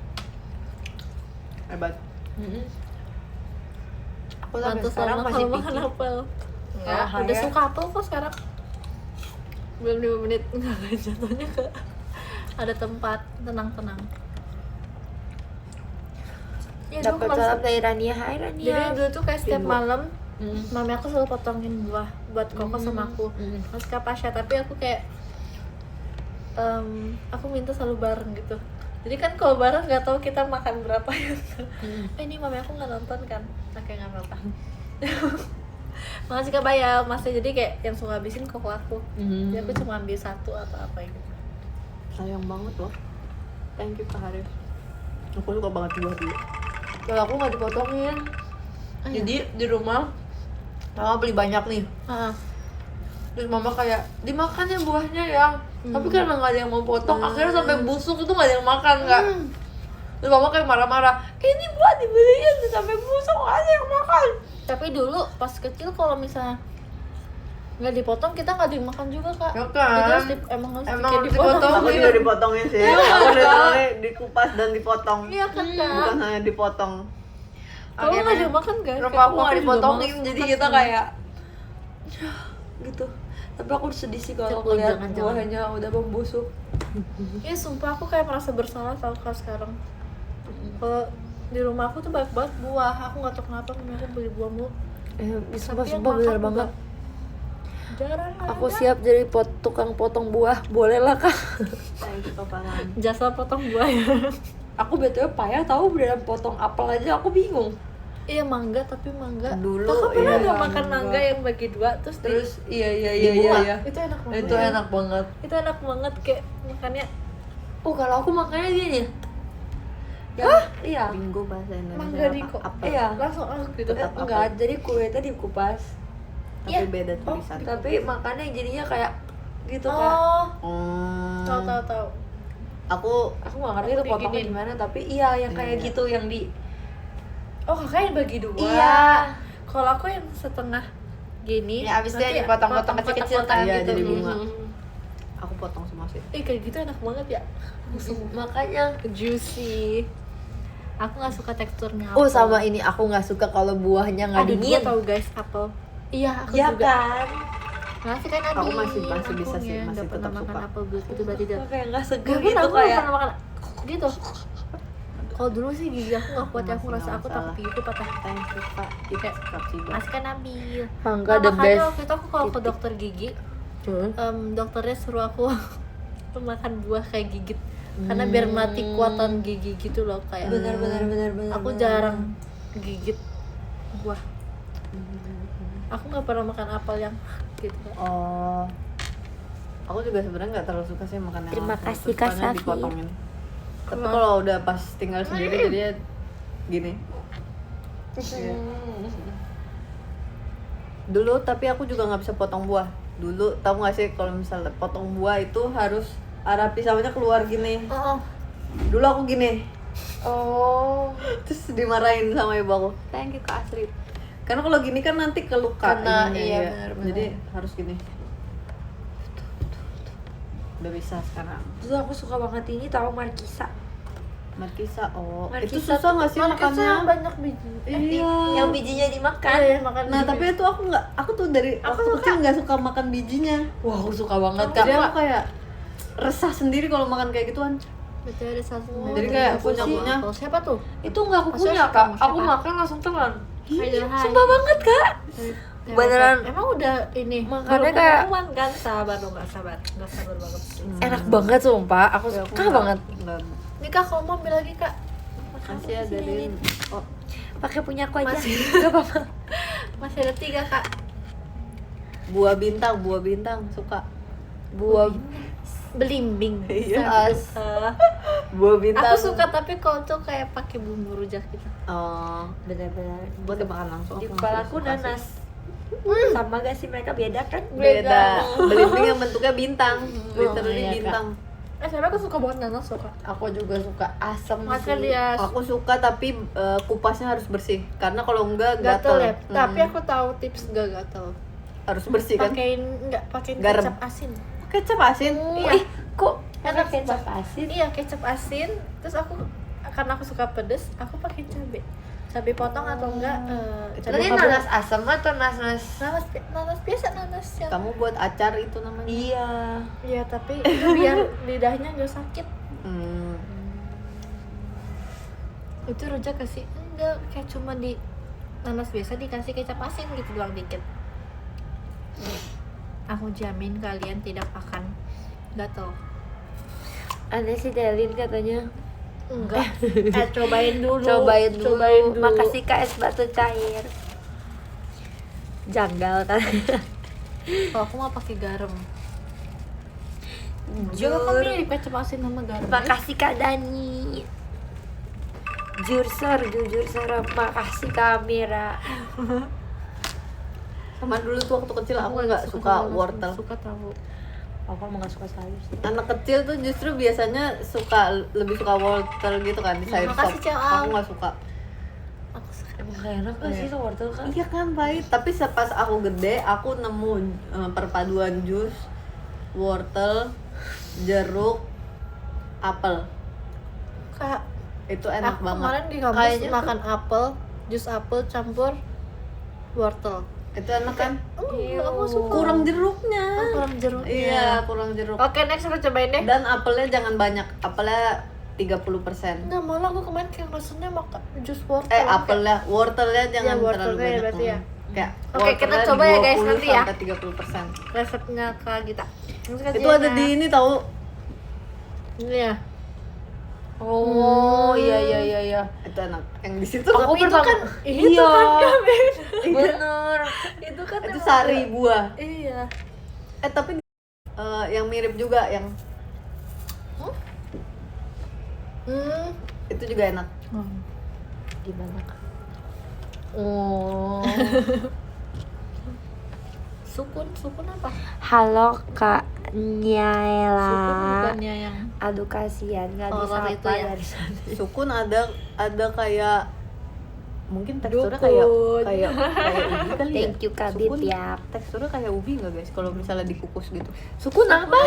Hebat. Aku sampai Pantes sekarang lama masih kalau makan picky. apel. Ya, Udah ya. suka apel kok sekarang. Belum 5 menit enggak jatuhnya ke ada tempat tenang-tenang. Ya, dulu Dapat kemarin- salam dari Rania. Hai Rania. Jadi dulu tuh kayak setiap Ibu. malam mami aku selalu potongin buah buat Koko sama aku. Mas Kak Pasha, tapi aku kayak aku minta selalu bareng gitu. Jadi kan kalau bareng nggak tahu kita makan berapa ya. Ini mami aku nggak nonton kan, oke nggak apa-apa. Makasih Kak Bayal, masih jadi kayak yang suka habisin Koko aku. Jadi aku cuma ambil satu atau apa gitu. Sayang banget loh. Thank you Kak Haris. Aku suka banget buah dulu. Kalau aku gak dipotongin. Jadi di rumah mama beli banyak nih. Ah, Terus mama kayak dimakan ya buahnya ya. Tapi karena nggak ada yang mau potong, akhirnya sampai busuk itu nggak ada yang makan nggak. Terus mama kayak marah-marah. Ini buah dibeliin sampai busuk nggak ada yang makan. tapi dulu pas kecil kalau misalnya nggak dipotong kita nggak dimakan juga Kak. Ya kan? Jadi harus emang harus Emang kayak harus dipotong. Aku juga dipotongin sih. Aku dari dikupas dan dipotong. Iya kan Kak. Bukan hanya dipotong. Kalau nggak dimakan guys. Rumah aku nggak dipotongin, jadi kita kayak gitu. Tapi aku sedih sih kalau Jangan, lihat jangan. buahnya udah membusuk. Iya sumpah aku kayak merasa bersalah tau Kak sekarang. Kalau di rumah aku tuh banyak banget buah. Aku nggak tahu kenapa mami aku beli buah mulu. Sumpah Tapi yang sumpah makan bener juga banget. Jarang Aku ada. siap jadi tukang potong buah, boleh lah Kak. Thank you Kak. Jasa potong buah ya. Aku btw payah tahu dalam potong apel aja aku bingung. Iya mangga, tapi mangga. Dulu, Kakak pernah iya, nggak makan mangga yang bagi dua terus Terus iya dibuat. itu enak banget. Itu enak banget. Itu enak banget kayak makannya Oh kalau aku makannya dia nih. Hah? Iya. Bingo bahasa Indonesia. Mangga Riko. Apa? Iya. langsung gitu. Tetap Enggak, apel. jadi kulitnya dikupas. Tapi Iya. beda tulisan. Tapi makannya jadinya kayak gitu Kak. Oh, Hmm. tahu. Aku Aku nggak ngerti Aku itu potongnya diginiin. gimana, tapi iya yang kayak Iya. gitu yang di. Oh kakak yang bagi dua. Iya. Kalau aku yang setengah gini. Ya abis itu nanti yang dipotong-potong potong kecil-kecil kotak-kotak kan. Iya, gitu. jadi bunga. Mhm. aku potong semua sih. Kayak gitu enak banget ya. Makanya. Juicy. Aku nggak suka teksturnya. Oh sama ini aku nggak suka kalau buahnya nggak Aduh, dingin. tahu guys apel. Iya aku Iya juga. kan? Masih kan Aku masih bisa akunya sih, masih nggak pernah tetap makan suka. apel dulu itu berarti dah. Kayak nggak seger Gak gitu pernah, aku nggak kayak. pernah makan gitu. Kalau dulu sih gigi aku nggak kuat ya, aku Masih rasa nggak aku masalah. takut gigiku patah. Thank you Kak. It's Kayak- flexible. Masih kan Nabil. Mangga Nah, the makanya best. waktu itu aku kalau ke dokter gigi, dokternya suruh aku makan buah kayak gigit karena biar melatih kuatan gigi gitu loh kayak. Bener. Aku jarang gigit buah. Aku nggak pernah makan apel yang gitu. Oh. Aku juga sebenarnya nggak terlalu suka sih makan yang Terima langsung, kasih, terus Kak sukanya Safi. dipotongin. Tapi kalau udah pas tinggal sendiri jadinya gini. Iya. Dulu tapi aku juga nggak bisa potong buah. Dulu tahu nggak sih kalau misalnya potong buah itu harus arah pisaunya keluar gini. Oh, Dulu aku gini. Oh. Terus dimarahin sama ibu aku. Thank you Kak Asri. Karena kalau gini kan nanti keluka Kena, ininya, iya, ya. benar-benar. Jadi harus gini. Udah bisa sekarang. Terus aku suka banget ini tahu Markisa. Markisa, itu Markisa susah nggak sih Markisa makannya? yang banyak biji. Iya. Yang bijinya dimakan. Iya, makan Nah biji. tapi itu aku tuh dari waktu kecil nggak suka makan bijinya. Wah, aku suka banget Jadi Kak. aku kayak resah sendiri kalau makan kayak gituan. Berarti ada satu. Jadi kayak Aku punya. siapa tuh? Itu nggak aku Maksudnya punya suka Kak. sama Aku siapa? makan langsung telan. Hai. Sumpah banget Kak. Beneran. Emang udah ini. Makanya baru kayak- pengumuman kan, sabar dong, nggak sabar banget. Enak banget sumpah. Aku Ya, aku suka nggak- banget. nggak- Nih Kak, kalau mau ambil lagi Kak. Masih ada di Pakai punya aku aja. Masih. Gak apa-apa. Masih ada 3 Kak. buah bintang suka. Buah Belimbing. Iya. Bisa. Buah bintang. Aku suka tapi kalau tuh kayak pakai bumbu rujak gitu. Oh, benar-benar. buat dimakan langsung. Di aku kepala langsung aku suka sih. nanas. Sama gak sih mereka beda kan? Beda. Belimbing yang bentuknya bintang. Literally iya, Kak. bintang. Tapi aku suka banget nanas suka. Aku juga suka asam Makan sih. dia Aku suka tapi kupasnya harus bersih karena kalau enggak gatel gatel. ya. Tapi aku tahu tips gak gatel. harus bersih kan. Pakein Garam. kecap asin. Kecap asin. Iya. Ih, kok enak Pakai kecap asin? Iya, kecap asin. Terus karena aku suka pedes, aku pakai cabai potong atau enggak cabai Ini kabul. nanas asam atau nanas? nanas biasa, nanas yang Kamu buat acar itu namanya. Iya. iya, tapi itu biar lidahnya nggak sakit. Hmm. Itu rujak kasih enggak, kayak cuma di nanas biasa dikasih kecap asin gitu doang dikit. Aku jamin kalian tidak akan gatel. Aneh sih Delin katanya. Enggak. Cobain dulu. Cobain dulu. Cobain dulu. Makasih Kak es batu cair. Janggal kan. Kalau aku mau pakai garam. Jur. Juga kok mirip kecap asin sama garam. Makasih Kak Dani. Jujur makasih Kak Mira. Sama dulu tuh waktu kecil aku nggak suka wortel. Suka tahu. Aku emang gak suka sayur sih. Anak kecil tuh justru biasanya lebih suka wortel gitu kan di sayur sop. Makasih, Cel. Aku nggak suka. Aku suka. Emang gak enak gak sih wortel kan? Iya kan pahit. Tapi pas aku gede aku nemu perpaduan jus wortel, jeruk, apel. Kak, Itu enak aku banget. kemarin di kampus Kayaknya makan apel, jus apel campur wortel. Itu enak kan? Aku suka. Kurang jeruknya. Kurang jeruknya. Iya, kurang jeruk. Oke, next aku cobain deh. Dan apelnya jangan banyak. Apelnya 30%. Enggak, malah aku kemarin kayak rasanya makan jus wortel. Apelnya, wortelnya jangan Ya, wortelnya terlalu ya banyak. berarti ya. Kayak Oke, kita wortelnya coba ya, guys, 20 nanti ya. sampai 30%. Resepnya Kak Gita. Itu ada di ini tahu. Ini ya. Oh iya. Itu enak. Yang di situ Aku Tapi itu pertama- kan Iya. itu kan Kak, beda. Bener. Itu kan itu emang sari ada- buah. Iya. Tapi yang mirip juga yang itu juga enak. Gimana Kak? Oh. Sukun apa? Halo Kak Sukun Nyaela. bukannya yang Aduh kasihan nggak Oh, bisa itu apa ya. dari sana. Sukun ada kayak mungkin teksturnya Dukun. kayak ubi kali ya. Thank you Kak Sukun Ditya. teksturnya kayak ubi nggak guys kalau misalnya dikukus gitu. Sukun apa?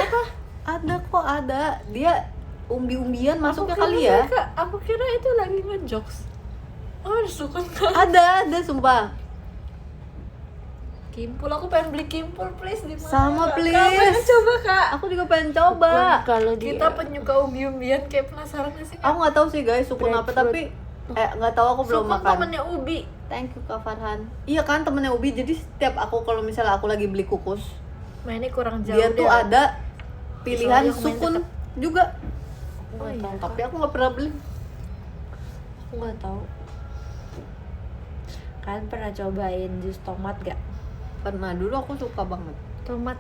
Ada kok ada. Dia umbi-umbian masuknya Aku kali kira ya. mereka- Aku kira itu lagi ngejokes. Oh, ada sukun Kak. Ada sumpah. Kimpul, aku pengen beli kimpul please di mana? Sama, Kak? please. Kak, pengen coba Kak. Aku juga pengen coba. Kalau dia Kita penyuka umbi-umbian kayak penasaran gak sih? Kak? Aku nggak tahu sih guys sukun apa tapi nggak tahu aku belum Sukun makan. temennya ubi. Thank you Kak Farhan. Iya kan temennya Ubi. Jadi setiap aku kalau misalnya aku lagi beli kukus, Mainnya kurang jauh dia tuh deh. ada pilihan Soalnya aku main sukun deket. juga. aku nggak tahu. Tapi aku nggak pernah beli. Aku nggak tahu. Kalian pernah cobain jus tomat gak? Pernah dulu aku suka banget. Tomat.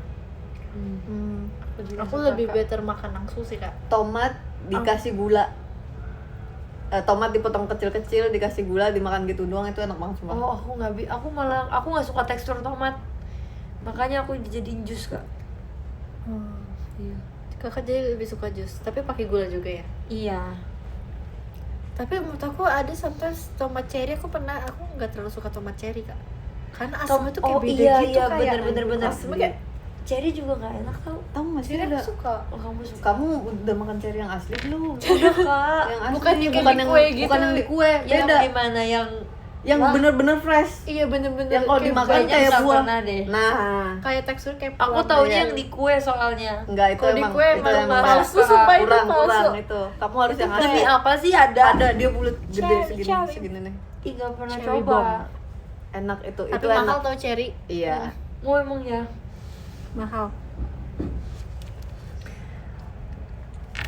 juga Aku suka, lebih Kak. better makan langsung sih Kak. Tomat dikasih gula. Tomat dipotong kecil-kecil dikasih gula dimakan gitu doang itu enak banget sumpah. Oh aku nggak aku nggak suka tekstur tomat. Makanya aku jadiin jus Kak. Iya. Kakak jadi lebih suka jus, tapi pakai gula juga ya. Iya. Tapi menurut aku ada sometimes tomat cherry aku nggak terlalu suka tomat cherry Kak. Karena asamnya tuh kayak beda iya, gitu iya, kayak bener. asamnya kayak Cherry juga nggak enak tau. Tahu nggak sih Cherry ada? aku suka. Oh, kamu suka? Kamu udah makan cherry yang asli belum? Udah kak. Yang asli, Bukan yang bukan di yang kue gitu. bukan yang di kue, Yang beda. gimana yang Yang bener-bener fresh. Iya bener-bener. Yang kalau kayak dimakan kayaknya kayak nggak buah. pernah deh. Nah, kayak tekstur kayak Aku pelan taunya deh. yang di kue soalnya. enggak itu Kalau di emang kue itu emang emang palsu, enggak. sumpah itu kurang palsu. kurang itu. Kamu harus yang asli. Demi apa sih ada? Ada dia bulat gede Cherry, segini cherry. segini nih. Ih nggak pernah Cherry coba. bomb. Enak itu Tapi enak. mahal tau cherry. Iya. Mau emang ya? Mahal.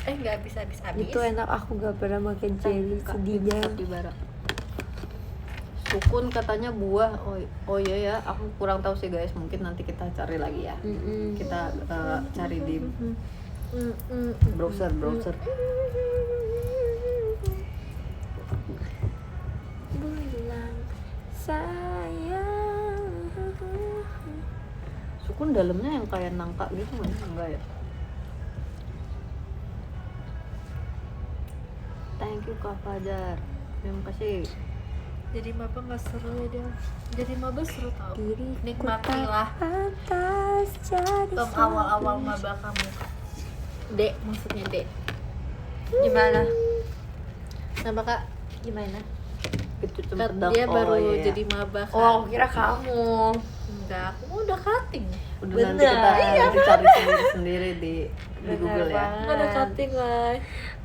Nggak habis habis. Itu enak, aku gak pernah makan cherry, sedihnya. Di barak. Sukun katanya buah. Oh iya ya, aku kurang tahu sih guys. Mungkin nanti kita cari lagi ya. Kita cari di browser. Bulan sayang. Sukun dalamnya yang kayak nangka gitu nggak? Enggak ya? Thank you Kak Fajar. Terima kasih. Jadi maba nggak seru ya dia. Jadi maba seru tau. Diriku Nikmatilah pantas jadi awal-awal maba kamu. Dek maksudnya dek. Gimana? Nama kak Gimana? Itu Kat, cempedak. dia baru iya. jadi maba kan. Oh, aku kira kamu. Enggak, aku mah udah cutting. Udah bener. nanti kita Iya, nanti cari sendiri di Bener Google ya. banget. Enggak ada cutting lah.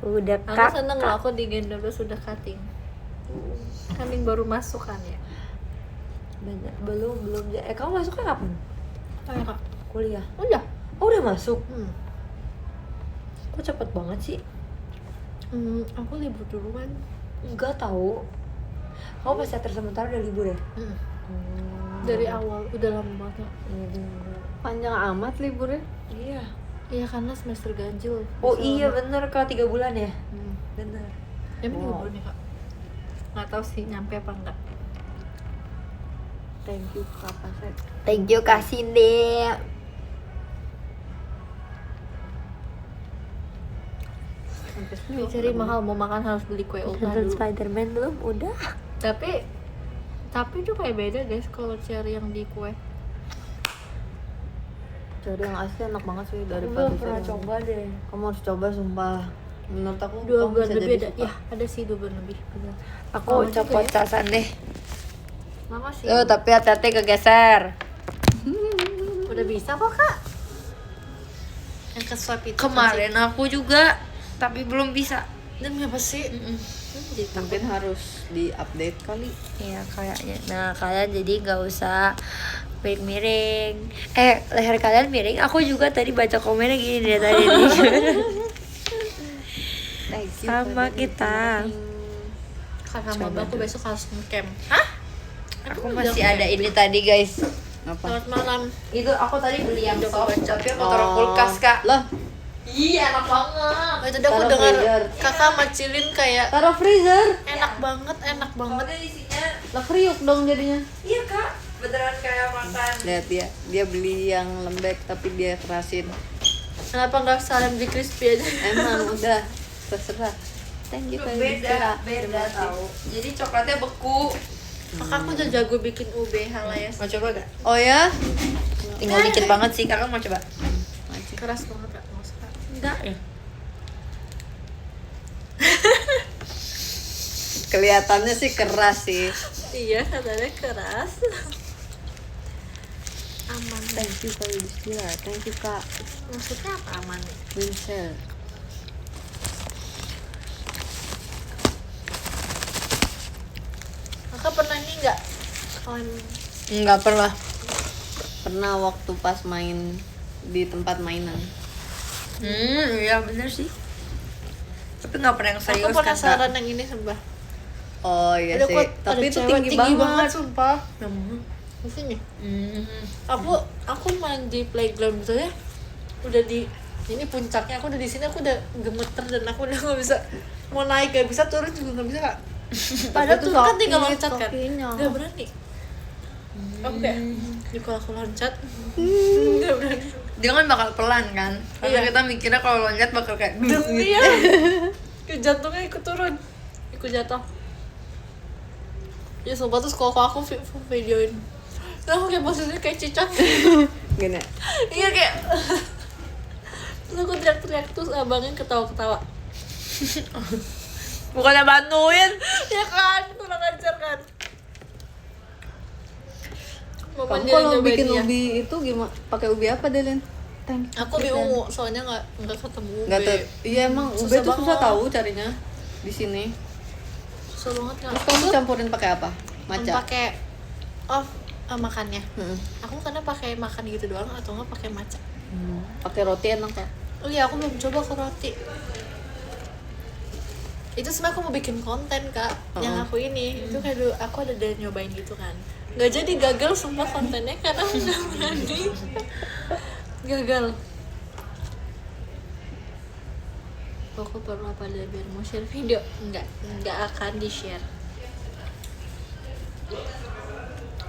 Udah Aku seneng loh aku di Gen 12 sudah cutting. Kan yang baru masuk kan ya. Bener. Belum. Kamu masuknya kapan? Kayak kak. Kuliah. Udah. Oh, udah masuk. Hmm. Kok cepet banget sih? Aku libur duluan. Enggak tahu. Kamu pas teater sementara udah libur ya? Dari awal udah lama banget. Panjang amat liburnya. Iya. Iya karena semester ganjil. Oh Bisa iya lama. bener kak, 3 bulan ya? Bener. Emang Wow. libur nih kak? Nggak tahu sih nyampe apa enggak. Thank you Kak Pasek. Thank you Kak Cindy. Sampai sini Ini cari mahal mau makan harus beli kue ultra Nonton dulu. Spiderman belum? Udah. Tapi itu kayak beda guys kalau cari yang di kue. Cari yang asli enak banget sih Aku daripada belum pernah cari yang- coba deh. Kamu harus coba sumpah. Menurut aku 2 kamu bulan bisa lebih jadi ada. suka. Ya ada sih 2 bulan lebih. Bener. Aku Lama juga copot ya. casan deh. Lama sih. Tuh, tapi hati-hati kegeser. Udah bisa kok kak. Yang ke swipe itu. Kemarin aku juga, tapi belum bisa. Demi apa sih? Jadi Mungkin harus di-update kali. Iya kayaknya. Nah kalian jadi nggak usah miring-miring. Leher kalian miring. Aku juga tadi baca komennya gini deh tadi nih. Thank you Sama Kak kita. kakak maba aku besok harus ngecamp. Hah? Aku masih ada ini tadi guys. Apa? Selamat malam. Itu aku tadi beli yang Udah soft, kebaca. tapi aku taruh kulkas kak. Lah, Iya enak banget. Oh, itu aku Taruh dengar freezer. kakak macilin kayak taruh freezer. enak banget. Soalnya isinya, Lah kriuk dong jadinya. iya kak, beneran kayak makan. Lihat dia beli yang lembek tapi dia kerasin. Kenapa nggak salam di crispy aja? Emang udah terserah. Thank you Kak Yudhistira. Beda tahu. Jadi coklatnya beku. Kakak aku udah jago bikin UB hal ya. Mau coba gak? Oh ya? Tinggal dikit banget sih, kakak mau coba? Keras banget kak. Nggak usah, Kak. Enggak ya. Kelihatannya sih keras sih. Iya katanya keras. Aman. Thank you Kak Yudhistira. Thank you Kak Maksudnya apa aman nih? Winsel. Kakak pernah ini nggak? Kalian Enggak pernah. Pernah waktu pas main di tempat mainan. Iya bener sih. Tapi nggak pernah yang serius aku kan penasaran yang ini sumpah. Oh iya Ada sih. kok Tapi ada itu cewek tinggi banget. sumpah. Di sini. Aku main di playground gitu ya. Udah di ini puncaknya, aku udah di sini, aku udah gemeter dan aku udah nggak bisa mau naik, gak bisa turun juga nggak bisa kak. Padahal itu tuh kan sakit tinggal loncat kan, kakinya. nggak berani. Aku kayak, ya kalau aku loncat, nggak berani. Dia kan bakal pelan kan. Karena Iya. kita mikirnya kalau loncat bakal kayak Iya, jantungnya ikut turun, ikut jatuh. Ya sumpah terus kalau aku videoin, nah aku kayak posisinya kayak cicak. Gini. Iya kayak terus aku teriak-teriak terus abangnya ketawa-ketawa. Bukannya bantuin. Ya kan, kurang ajar kan. Kamu kalau bikin ubi itu gimana? Pakai ubi apa deh, Lin? Aku ubi ungu, soalnya nggak ketemu ubi. Iya emang ubi Susah tuh susah banget. tahu carinya di sini. Susah banget kan. Terus kamu campurin pakai apa? Maca. Pakai makannya. Aku karena pakai makan gitu doang atau nggak pakai maca. Pakai roti enak kak. Oh iya, aku belum coba ke roti. Itu sebenarnya aku mau bikin konten kak. Yang aku ini itu kayak dulu aku ada nyobain gitu kan. Nggak jadi, gagal semua kontennya karena nggak berani. Gagal. Aku perlu apa dia biar mau share video? Nggak akan di share.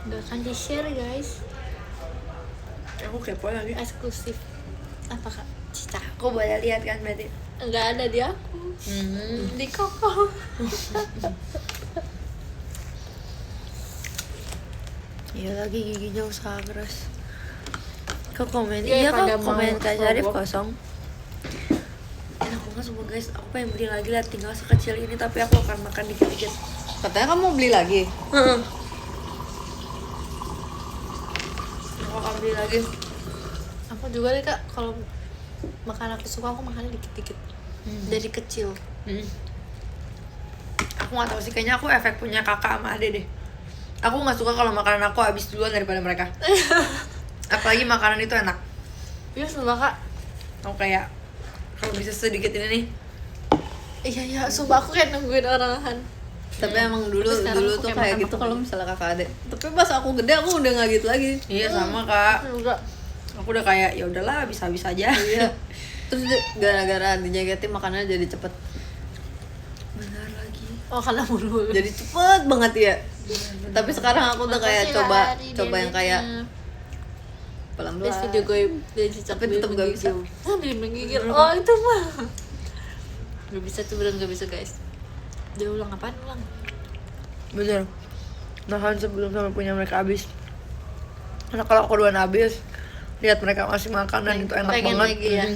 Nggak akan di share guys. Aku kepo lagi. Eksklusif. Apa kak? Cita. Aku boleh lihat kan berarti. Nggak ada di aku. Di Koko. Iya lagi giginya usaha keras. Kok komen? Iya, Iya pada kok komen mau Kak Syarif sogok. kosong. Enak banget semua guys. Aku pengen beli lagi lah, tinggal sekecil ini tapi aku akan makan dikit-dikit. Katanya kamu mau beli lagi. Aku akan beli lagi. Aku juga deh kak, kalau makan aku suka aku makannya dikit-dikit. Dari kecil. Aku nggak tahu sih, kayaknya aku efek punya kakak sama ade deh. Aku nggak suka kalau makanan aku habis duluan daripada mereka. Apalagi makanan itu enak. Iya sumpah kak. Aku kayak kalau bisa sedikit ini nih. Iya sumpah aku kayak nungguin orang. Tapi emang dulu Tapi sekarang aku tuh kayak kayak makan gitu apa kalau gitu. misalnya kakak adek. Tapi pas aku gede aku udah nggak gitu lagi. Iya sama kak. Enggak. Aku udah kayak ya udahlah habis-habis aja. Iya. Terus gara-gara dijagetin makanannya jadi cepet. Benar lagi. Oh karena mulu. Jadi cepet banget ya. Tapi sekarang aku udah kayak Makasih, coba Hari, yang kayak Dedenya. pelan-pelan. Terus video gue dia cicak Tapi tetep gak bisa. Dia menggigil. Oh itu mah. Gak bisa tuh, beneran gak bisa guys. Dia ulang apaan ulang? Bener. Nahan sebelum sampai punya mereka habis. Karena kalau aku duluan habis, lihat mereka masih makan dan itu enak Pengen banget. lagi ya.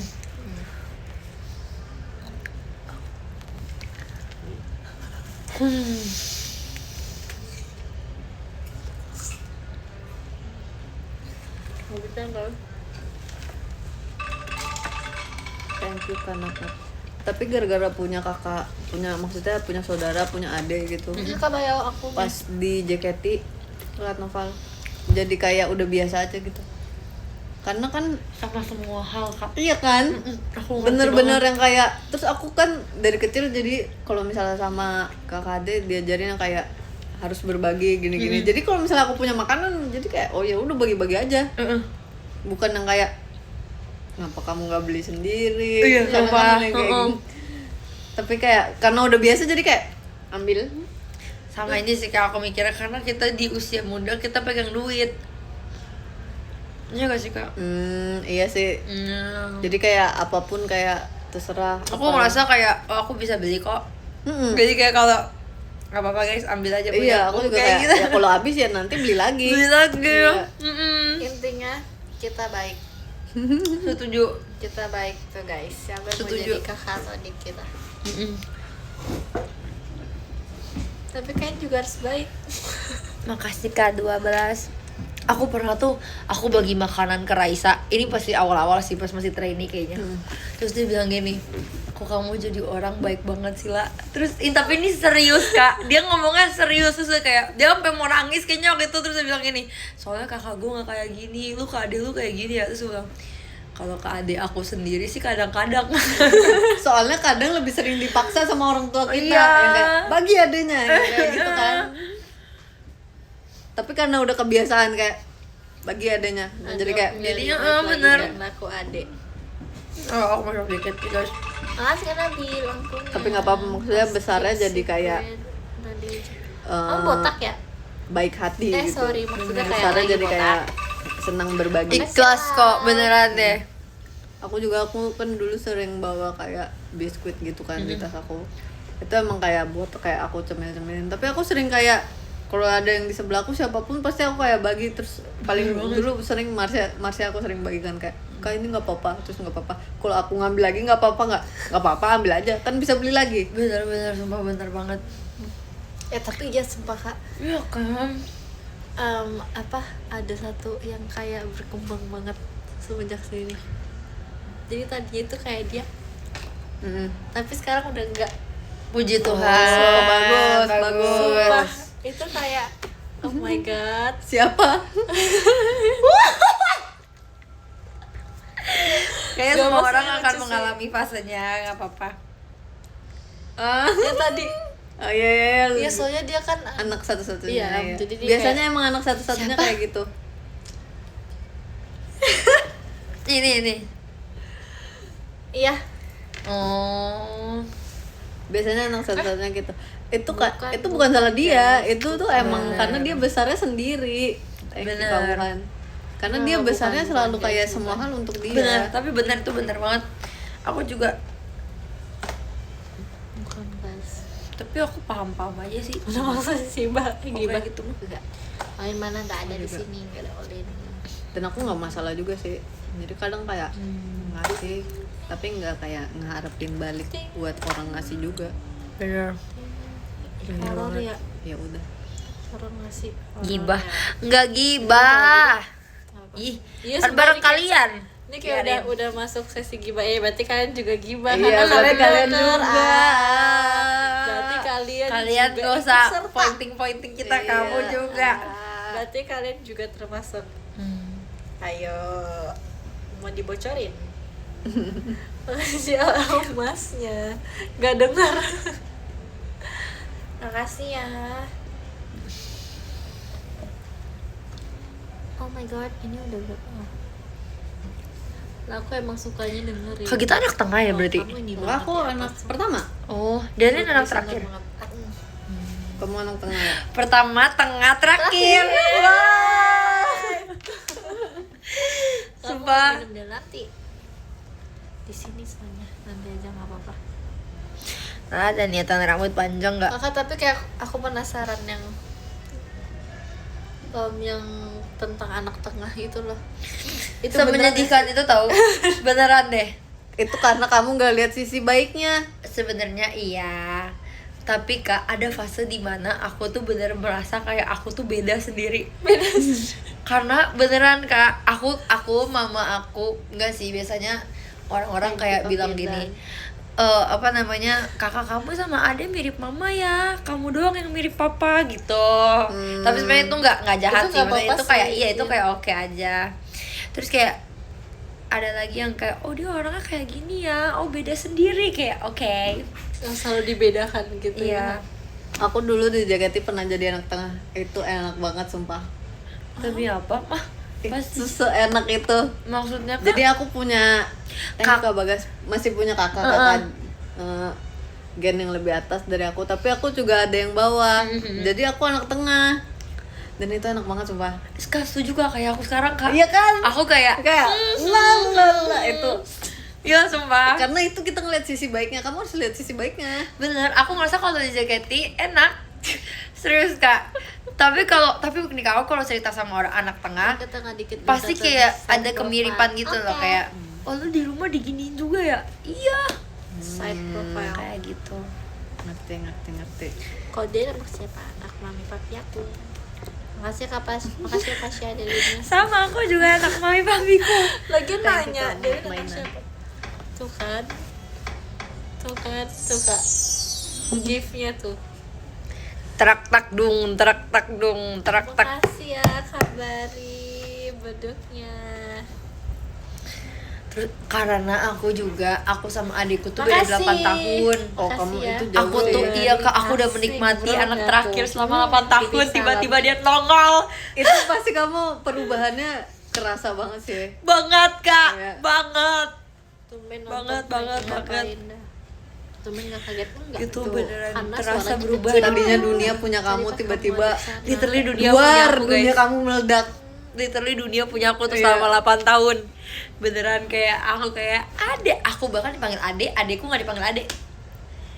Mau ditempel. Thank you Kak. Tapi gara-gara punya kakak, maksudnya punya saudara, punya adik gitu. Ini kak bayar aku. Pas di JKT lihat novel, jadi kayak udah biasa aja gitu. Karena kan Sama semua hal kak. iya kan, Aku ngerti bener-bener banget. yang kayak terus aku kan dari kecil jadi kalau misalnya sama kakak adik diajarin yang kayak harus berbagi gini-gini. Jadi kalau misalnya aku punya makanan jadi kayak oh ya udah bagi-bagi aja. Bukan yang kayak ngapa kamu nggak beli sendiri. Iya, Karena sumpah. kan kayak gitu. Tapi kayak karena udah biasa jadi kayak ambil. Sama ini sih kayak aku mikirnya karena kita di usia muda kita pegang duit. Iya gak sih kak? Iya sih. Jadi kayak apapun kayak terserah. Aku merasa kayak oh, aku bisa beli kok. Jadi kayak kalau nggak apa-apa guys ambil aja punya Iya, aku juga kayak gitu. ya kalau habis ya nanti beli lagi. Beli lagi. Iya. Intinya kita baik. Setuju. Kita baik tuh guys. Siapa yang mau Setuju. jadi kakak atau adik kita? Tapi kayaknya juga harus baik. Makasih kak 12. Aku pernah tuh aku bagi makanan ke Raisa. Ini pasti awal-awal sih pas masih trainee kayaknya. Terus dia bilang gini, kok kamu jadi orang baik banget sih lah. Terus tapi ini serius kak. Dia ngomongnya serius terus kayak dia sampai mau nangis kayaknya waktu itu. Terus dia bilang gini, soalnya kakak gue nggak kayak gini, lu ke adik lu kayak gini ya. Terus gue bilang kalau ke adik aku sendiri sih kadang-kadang. Soalnya kadang lebih sering dipaksa sama orang tua kita. Iya. Yang kayak bagi adanya yang kayak gitu kan. Tapi karena udah kebiasaan kayak bagi adanya. Jadi kayak Jadinya, Balik lagi bener. dan aku adik. Oh aku masuk dikit guys. Makasih karena bilangkunya. Tapi nggak apa-apa, maksudnya besarnya jadi kayak Oh botak ya? baik hati gitu. Sorry, maksudnya kayak Besarnya lagi jadi botak. kayak senang berbagi. Ikhlas kok beneran deh. Aku kan dulu sering bawa kayak biskuit gitu kan di tas aku. Itu emang kayak buat kayak aku cemil-cemilin. Tapi aku sering kayak Kalau ada yang di sebelah aku siapapun pasti aku kayak bagi. Terus paling dulu sering Marsha aku sering bagikan kayak Kak ini nggak apa-apa, terus nggak apa-apa. Kalau aku ngambil lagi nggak apa-apa ambil aja, kan bisa beli lagi. Bener-bener sumpah bener banget. Tapi ya sumpah Kak, Iya kan. ada satu yang kayak berkembang banget semenjak sini. Jadi tadinya itu kayak dia, tapi sekarang udah enggak. Puji Tuhan. bagus. Sumpah, itu kayak oh my god. Siapa? Kayaknya Gak semua maksudnya orang akan lucu sih. mengalami fasenya, nggak apa-apa. Yang tadi Oh iya. iya soalnya dia kan Anak satu-satunya. Iya, ya. jadi dia Biasanya kayak, emang anak satu-satunya siapa? kayak gitu. Ini. iya Oh. Biasanya anak satu-satunya gitu. Bukan, Itu bukan salah dia, bukan. itu tuh emang karena dia besarnya sendiri. Bener. Bukan. Karena Oh, dia bukan, besarnya bukan, selalu guys, kayak bukan. semua hal untuk dia. Bener, tapi bener itu bener banget. Aku juga, bukan guys. tapi aku paham aja sih. Udah maksud sih mbak Gibah gibah gitu mah. enggak. Olin mana nggak ada di juga. sini, nggak ada Olin. Dan aku nggak masalah juga sih. Jadi kadang kayak ngasih, tapi nggak kayak ngeharapin balik buat orang ngasih juga. Bener. Horor ya, Ya udah. horor ngasih. Gibah, nggak gibah. Ih, Iya, kan bareng sebenarnya kalian. Ini kayak udah masuk sesi gibah ya, berarti kalian juga gibah Iya, karena berarti kalian denger. juga. Berarti kalian Kalian juga gak usah ikut serta. pointing kita, Iya. kamu juga. Berarti kalian juga termasuk. Ayo, mau dibocorin? Siapa masnya? Gak dengar. Makasih ya. Oh my god, ini udah berapa? Lah aku emang sukanya dengerin. Kak kita anak tengah ya berarti? Kamu ini Enggak, banget aku ya, anak pas- pertama. Oh, Daniel anak Listener terakhir. banget. Kamu anak tengah ya? Pertama, tengah, terakhir. Kamu Sumpah. minum dia nanti. Di sini soalnya nanti aja nggak apa-apa. Ada niatan rambut panjang nggak? Kakak tapi kayak aku penasaran yang tentang anak tengah itu loh. Itu Menyedihkan itu tahu. Beneran deh. Itu karena kamu nggak lihat sisi baiknya. Sebenarnya iya. Tapi Kak, ada fase dimana aku tuh bener merasa kayak aku tuh beda sendiri. Karena beneran Kak, mama aku enggak sih, biasanya orang-orang kayak bilang gini, kakak kamu sama Ade mirip mama ya, kamu doang yang mirip papa gitu. Tapi sebenarnya itu nggak jahat Itu sih, nggak maksudnya apa-apa itu kayak sih, iya itu iya. kayak oke aja. Terus kayak ada lagi yang kayak oh dia orangnya kayak gini ya, oh beda sendiri, kayak oke. yang selalu dibedakan gitu Iya. ya. Aku dulu di JKT pernah jadi anak tengah. Itu enak banget sumpah. Tapi apa? Mah pasti Itu seenak itu. maksudnya Kak, Jadi aku punya Kak Bagas masih punya kakak gen yang lebih atas dari aku, tapi aku juga ada yang bawah. Jadi aku anak tengah. Dan itu enak banget sumpah. Kak setuju Kak, kayak aku sekarang Kak. Iya kan? Aku kayak Kayak itu. iya sumpah. Karena itu kita ngeliat sisi baiknya. Kamu harus lihat sisi baiknya. Bener, aku ngerasa kalau di JKT enak. Serius Kak. Tapi nih Kak, aku kalau cerita sama orang anak tengah Ke tengah dikit pasti beda kayak side ada profile. kemiripan gitu loh, Oke. kayak oh lu di rumah diginiin juga ya? Iya. side profile. Kayak gitu. Ngerti. Kode anak siapa? Anak mami papi aku. Makasih Kak Pas, makasih Kak Tasya dari ini. Sama aku juga anak mami papiku. Lagi Thank you, nanya, Kak, dia anak mainan. siapa? Tuh kan. Gift-nya tuh. Terak tak dung, terak tak dung, terak tak. Makasih ya kabari beduknya. Terus karena aku sama adikku tuh beda Makasih. 8 tahun. Oh, Makasih kamu ya. itu jauh Aku tuh sih. iya Kak, aku udah Asik, menikmati bro, anak ya terakhir tuh. selama 8 tahun, Tipis tiba-tiba dia nongol. Itu pasti kamu perubahannya kerasa banget sih. Banget Kak, Iya. banget. Tumben Banget, nonton banget, lagi banget. ngapain dah. Tumben gak kaget enggak? Itu Tuh, beneran karena terasa suaranya berubah. kecil. Tadinya dunia punya Jadi kamu pas tiba-tiba kamu ada di sana. Literally dunia punya luar, aku dunia guys. kamu meledak. Literally dunia punya aku tuh Iya. selama 8 tahun. Beneran kayak aku kayak adek, aku bahkan dipanggil adek, adekku gak dipanggil adek.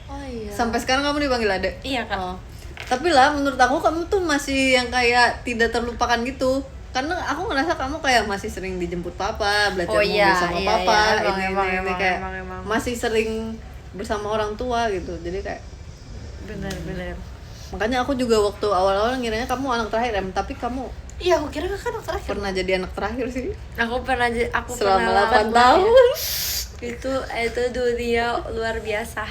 Oh iya. Sampai sekarang kamu dipanggil Ade? Iya Kak. Oh. Tapi lah menurut aku kamu tuh masih yang kayak tidak terlupakan gitu. Karena aku ngerasa kamu kayak masih sering dijemput papa, belajar Oh mobil iya, sama iya, papa, iya, ini kayak emang. masih sering bersama orang tua gitu. Jadi kayak Bener. makanya aku juga waktu awal-awal ngiranya kamu anak terakhir tapi kamu Iya, aku kira kakak anak terakhir. pernah jadi anak terakhir sih Aku pernah selama pernah 8 tahun. itu dunia luar biasa.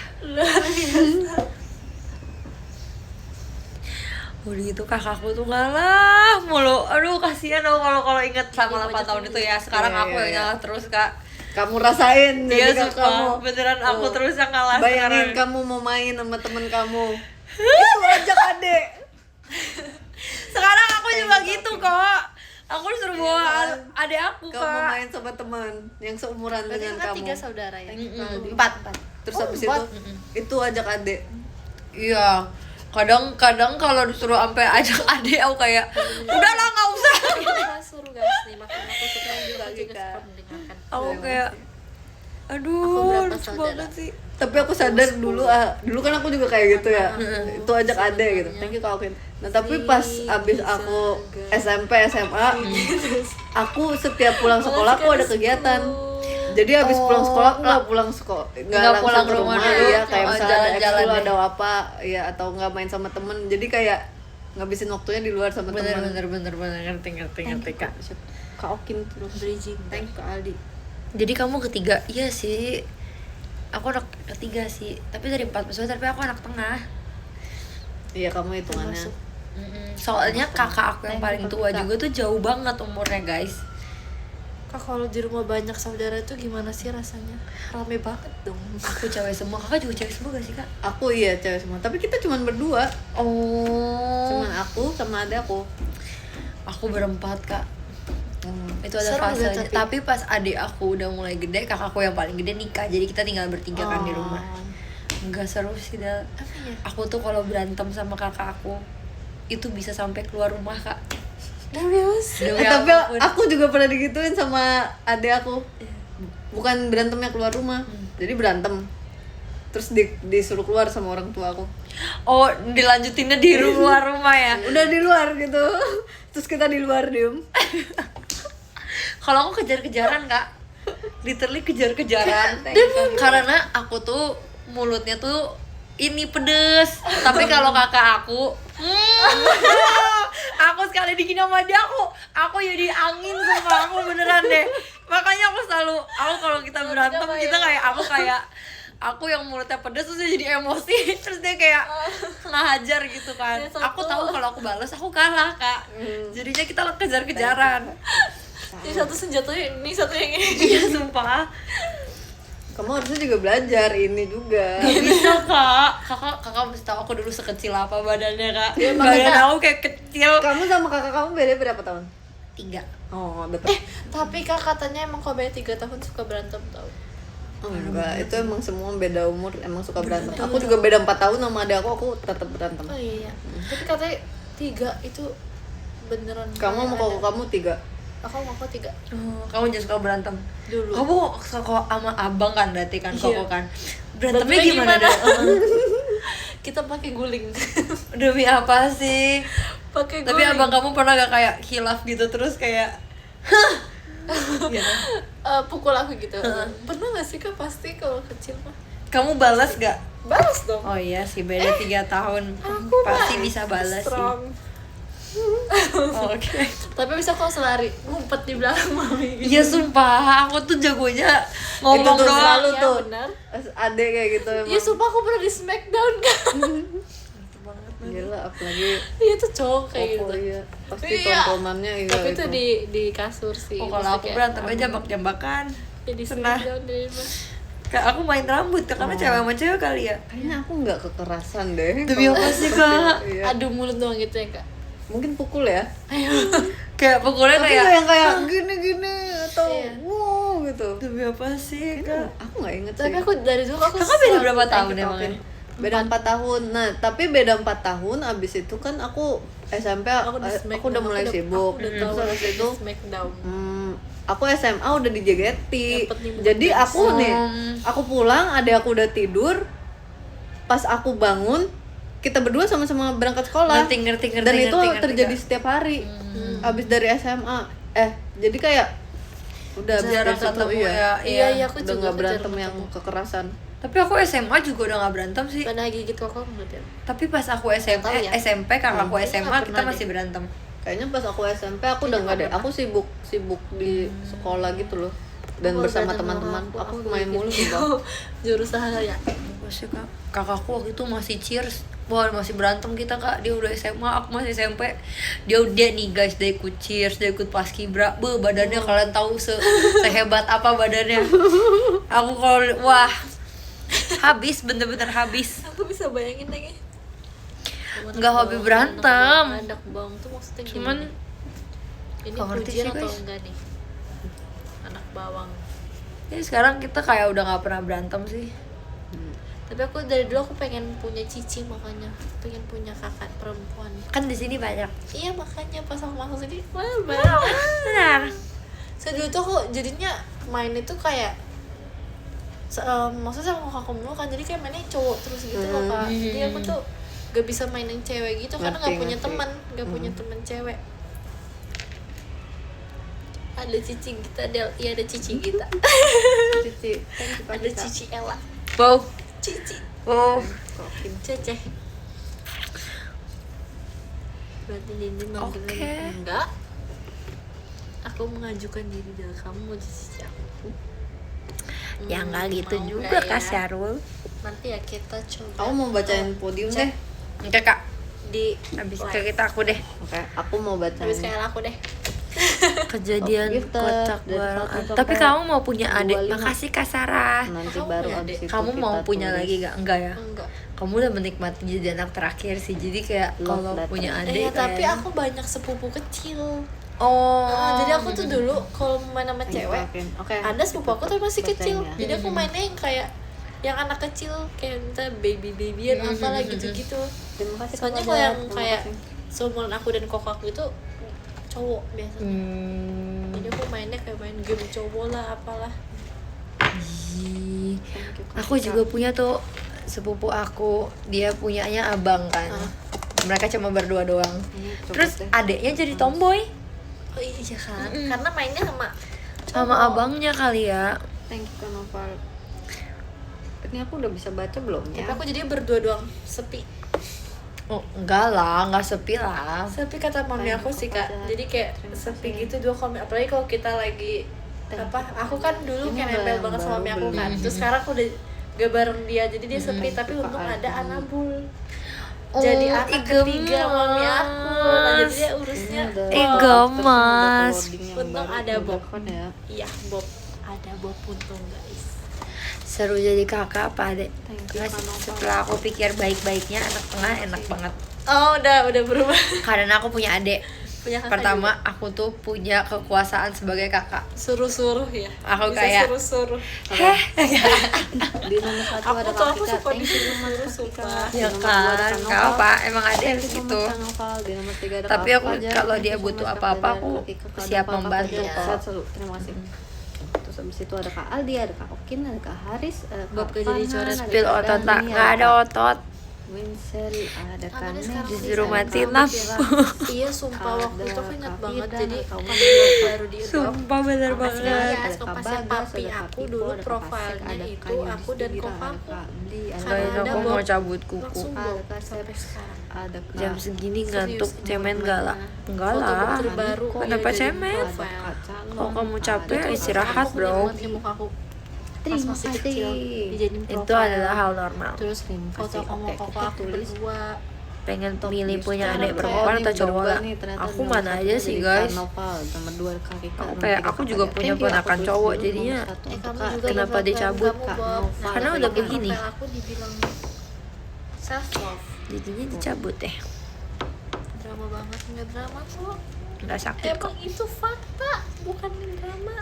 Udah gitu kakakku tuh ngalah mulu. Aduh kasihan dong kalau inget sama 8 tahun itu ya. Sekarang Iya, aku iya, yang iya. ngalah terus kak. Kamu rasain Iya jadi sumpah, beneran aku terus yang ngalah bayangin sekarang. kamu mau main sama temen kamu itu ajak adek. Sekarang aku juga gitu kok. Aku disuruh bawa kan? adik aku Kamu kak. main sama teman yang seumuran Berarti dengan kakak kamu 3 saudara ya? Empat. terus habis itu ajak adek. Iya. Kadang kalau disuruh sampai ajak adik aku kayak udahlah nggak usah. Kita suruh guys nih, makanya aku suka juga suka mendengarkan. Aku kayak Aku aduh berapa lucu saudara? banget sih. Tapi aku sadar dulu kan aku juga kayak gitu ya. Itu ajak adek gitu. Thank you Kak Okin. Nah, tapi pas abis aku SMP, SMA, aku setiap pulang sekolah aku ada kegiatan. Jadi abis pulang sekolah aku nggak pulang sekolah, nggak langsung pulang ke ke rumah rumah, dulu. ya kayak Oh, misalnya ada jalan-jalan ekskul deh. ada apa, ya atau nggak main sama temen. Jadi kayak ngabisin waktunya di luar sama teman. Bener ngerti kak. Kak Okin terus Bridging. thank you Kak Aldi. Jadi kamu ketiga, iya sih. Aku anak ketiga sih, tapi dari 4 bersaudara, tapi aku anak tengah. Iya kamu hitungannya. Soalnya kakak aku yang paling tua juga tuh jauh banget umurnya guys. Kak, kalau di rumah banyak saudara itu gimana sih rasanya? Rame banget dong. Aku cewek semua, kakak juga cewek semua gak sih kak? Aku iya cewek semua, tapi kita cuman berdua. Oh, Cuman aku sama adek aku. aku berempat kak. Itu ada Seru fasenya. gak Tapi pas adik aku udah mulai gede, kakakku yang paling gede nikah, jadi kita tinggal bertiga kan di rumah. Enggak seru sih Del. Aku tuh kalau berantem sama kakak aku itu bisa sampai keluar rumah kak. Demi Tapi apapun. aku juga pernah digituin sama adek aku. Bukan berantemnya keluar rumah, jadi berantem. Terus disuruh keluar sama orang tua aku. Oh, dilanjutinnya di luar rumah ya. Udah di luar gitu. Terus kita di luar diem. Kalau aku kejar-kejaran kak, literally kejar-kejaran. Karena aku tuh mulutnya tuh ini pedes. Tapi kalau kakak aku, aku sekali digini sama dia aku jadi angin sama aku beneran deh. Makanya aku kalau kita berantem kita kayak aku yang mulutnya pedes terus dia jadi emosi terus dia kayak ngajar gitu kan. Aku tahu kalau aku balas aku kalah kak. Jadinya kita kejar-kejaran. Ini satu senjatanya ini, satu yang ini. Iya sumpah. Kamu harusnya juga belajar ini juga. Gak bisa kak. Kakak mesti tahu aku dulu sekecil apa badannya kak. Badan makanya- aku kayak kecil. Kamu sama kakak kamu beda berapa tahun? 3. Oh betul. Tapi kak katanya emang kalau beda 3 tahun suka berantem tau. Oh, enggak, itu emang semua beda umur emang suka berantem. Aku juga beda 4 tahun sama adek aku tetap berantem. Oh iya. Tapi katanya 3 itu beneran. Kamu sama kayak koko ada. kamu 3. Aku mau kok 3 Kamu jangan suka berantem. dulu. Kamu suka sama abang kan berarti kan Iya. koko kan. Berantemnya Berantemnya gimana gimana? deh? Kita pakai guling. Demi apa sih? Pakai Tapi guling. abang kamu pernah gak kayak khilaf gitu terus kayak gitu. Pukul aku gitu. Pernah gak sih kak? Pasti kalau kecil mah. Kamu balas gak? Balas dong. Oh iya sih beda 3 tahun. Pasti bisa balas sih. Strong. Oh, Oke. Tapi bisa kok selari ngumpet di belakang mami gitu. Iya sumpah, aku tuh jagonya ngomong Itu tuh doang. selalu Iya, tuh. benar. Adek kayak gitu emang. Iya sumpah aku pernah di Smackdown kan. Gila, apalagi Iya tuh cowok kayak Koko gitu. iya. Pasti Iya. tontonannya iya. Tapi itu di kasur sih. Oh, kalau aku berantemnya jambak-jambakan. Jadi pernah. Smackdown dari mana? Kayak aku main rambut, karena cewek sama cewek kali ya. Kayaknya aku nggak kekerasan deh. Demi apa sih kak? Iya. Adu mulut doang gitu ya kak. Mungkin pukul ya. Kayak pukulnya Tapi kayak nggak yang kayak gini-gini atau Iya. wow gitu. demi apa sih kak? Aku nggak inget sih. Tapi aku dari dulu aku Kakak beda selalu berapa thank tahun you, emangnya? Kak. Beda 4 tahun. Nah, tapi beda 4 tahun abis itu kan aku SMP Aku di aku Smackdown, udah mulai sibuk. Aku udah Terus tahu habis di itu Smackdown. aku SMA udah di JGT. Dapet nih, Jadi dapet. aku nih, aku pulang, adek aku udah tidur. Pas aku bangun, kita berdua sama-sama berangkat sekolah. Ngerti, Dan itu ngerti, terjadi Kak. setiap hari. Abis dari SMA. Jadi kayak udah Jarang abis dari situ, ketemu ya. Iya, aku udah juga nggak kan berantem jarang yang kekerasan. Tapi aku SMA juga udah gak berantem sih. Pada gigit kok berarti. Tapi pas aku Tahu ya? SMP kakakku Kayaknya SMA nggak kita pernah masih berantem. Kayaknya pas aku SMP aku udah nggak deh. Aku sibuk di sekolah gitu loh. Dan Aku bersama berantem sama teman-teman. Aku main gigit. mulu gitu. Jurusan ya. Masih kak. Kakakku waktu itu masih cheers. Wah masih berantem kita kak. Dia udah SMA, aku masih SMP. Dia nih guys, dia ikut cheers, dia ikut paskibra. Badannya kalian tahu sehebat apa badannya. Aku kalau wah habis, bener-bener habis. Aku bisa bayangin deh. Nggak hobi berantem. Anak bawang tuh maksudnya Cuman gimana? Ini nggak ngerti pujian sih, atau guys. enggak nih? Anak bawang. ya sekarang kita kayak udah nggak pernah berantem sih. Tapi aku dari dulu aku pengen punya cici, makanya pengen punya kakak perempuan. Kan di sini banyak. Iya, makanya pas aku masuk sini banyak. Benar. Sedulu tuh aku jadinya main itu kayak maksudnya sama kakak mulu kan, jadi kayak mainnya cowok terus gitu loh kak. Jadi aku tuh gak bisa main yang cewek gitu karena Ngerti, gak punya ngerti. teman, gak punya teman cewek. Ada cici kita, Del. Iya ada cici kita. Cici. Ada cici Ella. Wow. Cici. Wow. Ceceh. Berarti Dindin manggilnya Oke. enggak. Aku mengajukan diri, Del. Kamu mau jadi cici aku? Ya nggak gitu Mau juga nggak Kak ya? Syarul. Nanti ya kita coba. Aku mau bacain podium deh. Oke kak. Di Habis live. ke kita aku deh. Oke, aku mau bacain. Habis kayak aku deh. Kejadian Gifted kocak dari bareng. 1 Tapi sampai kamu mau punya adik. 25. Makasih Kak Sarah. Nanti Kamu baru punya abis adik? itu Kamu mau kita punya tulis. lagi gak? Enggak ya? Enggak. Kamu udah menikmati jadi anak terakhir sih. Jadi kayak Love kalau letter. punya adik Tapi kayak- aku banyak sepupu kecil. Oh. Jadi aku tuh dulu kalau main sama cewek, Oke. ada sepupu aku tapi masih kecil. Bacain ya. Jadi aku mainnya yang kayak yang anak kecil kayak minta babyan apalah gitu-gitu. Terima kasih. Soalnya Kak kalau yang Fajar. Terima kayak kasih. seumuran aku dan kokakku itu cowok biasanya. Jadi aku mainnya kayak main game cowok lah apalah. Ih. Thank you, Kak. Aku juga punya tuh sepupu aku. Dia punyanya abang kan. Mereka cuma berdua doang. Coba Terus deh. adeknya jadi tomboy Oh iya kan, karena mainnya sama sama cowok. abangnya kali ya. Thank you Kak Noval. Ini aku udah bisa baca belum Tapi ya? aku jadi berdua doang, sepi. Oh, enggak lah, enggak sepi lah. Sepi kata mami aku sih kak. Jadi kayak sepi gitu dua komen. Apalagi kalau kita lagi apa? Aku kan dulu Ini kayak udah nempel yang banget sama mami baru aku kan. beli. Terus sekarang aku udah gak bareng dia, jadi dia sepi. Tapi Suka untung ada aja. Anabul. Oh, Jadi anak ih, ketiga mami aku. Nah, jadi dia Ini urusnya. udah- Ih, terus gemas. ini udah loading yang Untung baru, ada udah Bob. kan ya. Iya Bob. Ada Bob untung guys. Seru jadi kakak apa adek? Thank you, Nggak, Kak Nova. setelah aku pikir baik-baiknya anak tengah enak banget. Oh udah berubah. Karena aku punya adik. Punya kakak Pertama juga. aku tuh punya kekuasaan sebagai kakak. Suruh-suruh ya. Aku Bisa kayak- suruh-suruh. Di nomor 1 Aku ada tuh Kak aku Tika. suka Thank you disuruh-suruh, Kak Tika. sumpah. Di Ya nomor 2 ada kan, Kak gak Nova. apa, emang adek Thank you so gitu. much, Kak Noval. Di nomor 3 ada Tapi Kak aku Fajar. kalau Thank dia you so butuh much, Kak apa-apa, Fajar. aku Kak Ika, Kak siap Nova, Kak membantu Fajar. kok. Sehat selalu. Terima kasih. Terus habis itu ada Kak Aldi, ada Kak Okin, ada Kak Haris, ada Bob Kak gak jadi Farhan, coret. ada Spill Kak otot tak, Dani, nggak ada otot. Winsel, ada Kak Makanya Nes, sekarang Disuruh bisa matiin banget lampu. ya. Iya sumpah waktu itu aku ingat Kak banget. Firdan, Jadi Kak pas Wanda, baru di Sumpah bener Makasih banget. ya, ada Kak kompasnya Bagas, papi ada Kak aku Pipo, dulu ada Kak profilnya Pasek, ada itu Kak Yudhistira, aku dan ada kopaku. Kak Bli, ada Karena Guys, Kak ada aku Bob. mau cabut kuku. Langsung Ada Bob Kak sampai Sep, sekarang. ada Kak Jam segini Serius, ngantuk, ini cemen gimana? enggak lah. Enggak Foto lah. book terbaru Niko, Kenapa iya, cemen? jadi ada profile. Kak Calon, Kalau kamu ada capek, Kak istirahat, Aku bro. banget di muka aku. Pas Terima masih kasih. kecil dijadiin profile. Itu adalah hal normal. Terus Terima foto kasih. sama Oke, koko kita aku tulis. berdua. Pengen Top milih news. punya Sekarang adik kayak perempuan ini atau cowok berubah lah. nih, ternyata Aku nomor mana satu aja dari sih Kak guys. Noval, nomor 2 ada Kak Rika, Aku nomor kayak 3 aku Kak juga Fajar. punya Thank you, ponakan aku tulis cowok, dulu jadinya nomor 1 Eh untuk kamu Kak juga kenapa beberapa dicabut, kamu, Kak Bob. Nova. Karena Nah, udah tapi begini. profile aku dibilang self love. Jadinya dicabut deh. Drama banget, nggak drama kok. Nggak sakit kok. Emang itu fakta, bukan drama.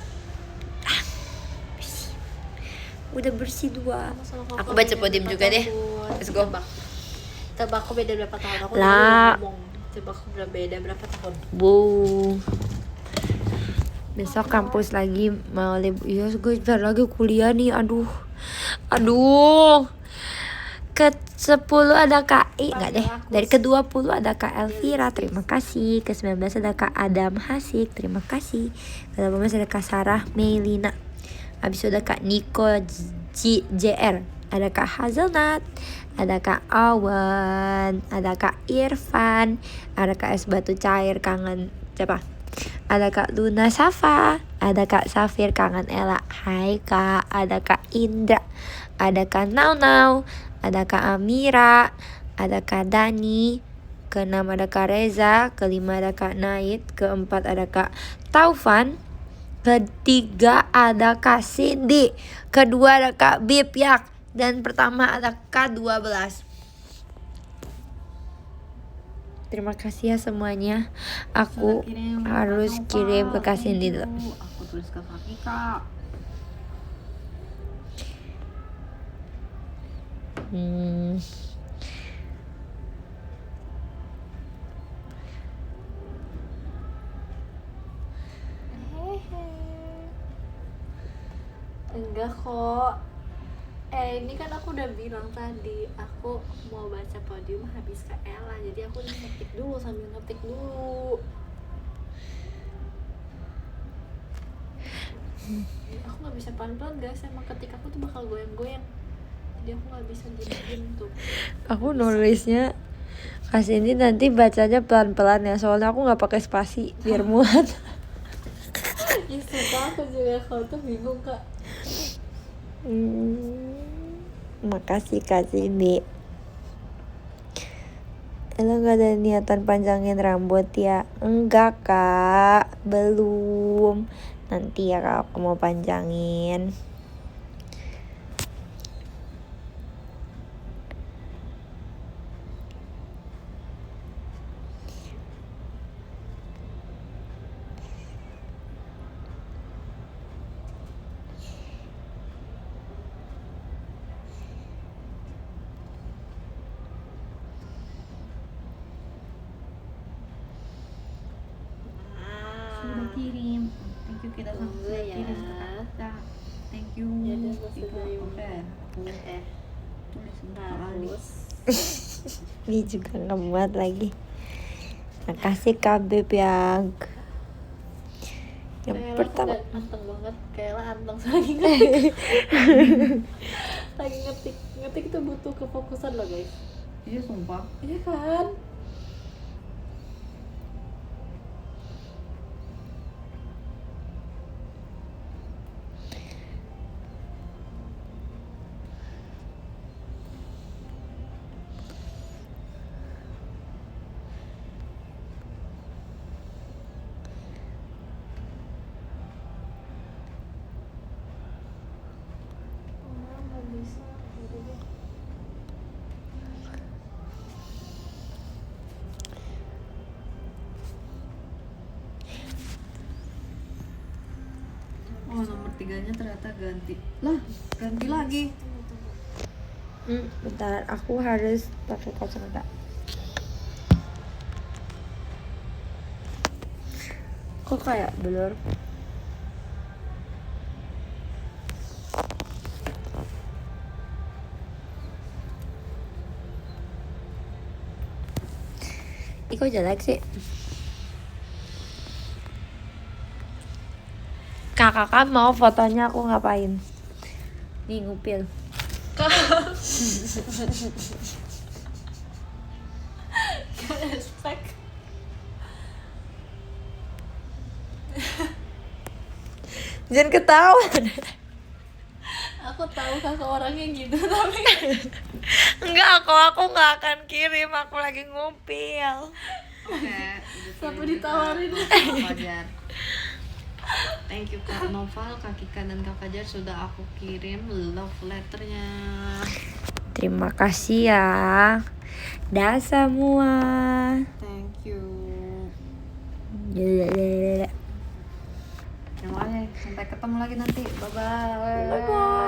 Udah bersih dua. Sama koko Aku baca beda podium berapa juga deh. tahun. Let's go. Tebak aku beda berapa tahun? Aku Lah. dulu ngomong. Tebak aku beda berapa tahun? Bu. Besok kampus lagi mau libur. Iya, gue bentar lagi kuliah nih. Aduh. ke-10 ada Kak enggak deh. Dari ke-20 ada Kak Elvira, terima kasih. Ke-19 ada Kak Adam Hasik, terima kasih. Ke-18 ada Kak Sarah Melina. Habis itu ada Kak Niko JR, ada Kak Hazelnut, ada Kak Awan, ada Kak Irfan, ada Kak Es Batu Cair kangen siapa? Ada Kak Luna Safa, ada Kak Safir kangen Ella. Hai Kak, ada Kak Indra, ada Kak Nau, ada Kak Amira, ada Kak Dani, ke-6 ada Kak Reza, ke-5 ada Kak Naid, ke-4 ada Kak Taufan, ke-3 ada Kak Cindy, ke-2 ada Kak Bipyak, dan pertama ada Kak 12. Terima kasih ya semuanya. Aku harus kirim ke Kak Cindy dulu. Aku tulis ke kaki Kak. Enggak kok. Ini kan aku udah bilang tadi, aku mau baca podium habis ke Ella, jadi aku ngetik dulu sambil ngetik dulu. Aku nggak bisa pelan-pelan guys, emang ketik aku tuh bakal goyang-goyang, jadi aku nggak bisa diem tuh. Aku nulisnya kasih ini nanti bacanya pelan-pelan ya, soalnya aku nggak pakai spasi biar muat. Ya sumpah aku juga kalau tuh bingung Kak. Makasih Kak Cindy. Lo gak ada niatan panjangin rambut ya? Enggak Kak, belum. Nanti ya Kak aku mau panjangin. Sudah kirim. Thank you kita Tunggu ya. kirim ke Kak. Thank you. Ya udah, sudah Itu yuk. tulis untuk Ali. Harus. Ini juga gak muat lagi. Makasih Kak Beb yang Kayak pertama. aku anteng banget, kayak anteng lagi ngetik. Lagi ngetik itu butuh kefokusan loh guys. Iya sumpah. Iya kan? Oh nomor 3-nya ternyata ganti. Lah ganti lagi. Bentar, aku harus pakai kacamata. Kok kayak blur? Ih kok jelek sih? Kakak mau fotonya aku ngapain? Nih ngupil. Respect. Jangan ketawa. Aku tahu kakak orangnya gitu tapi Enggak, aku nggak akan kirim. Aku lagi ngupil. Oke. sampai ditawarin. Kak Fajar. Thank you Kak Noval, Kak Kika dan Kak Fajar sudah aku kirim love letternya. Terima kasih ya. Dah semua. Thank you. Dadah. Terima kasih. Sampai ketemu lagi nanti. Bye bye. Bye bye.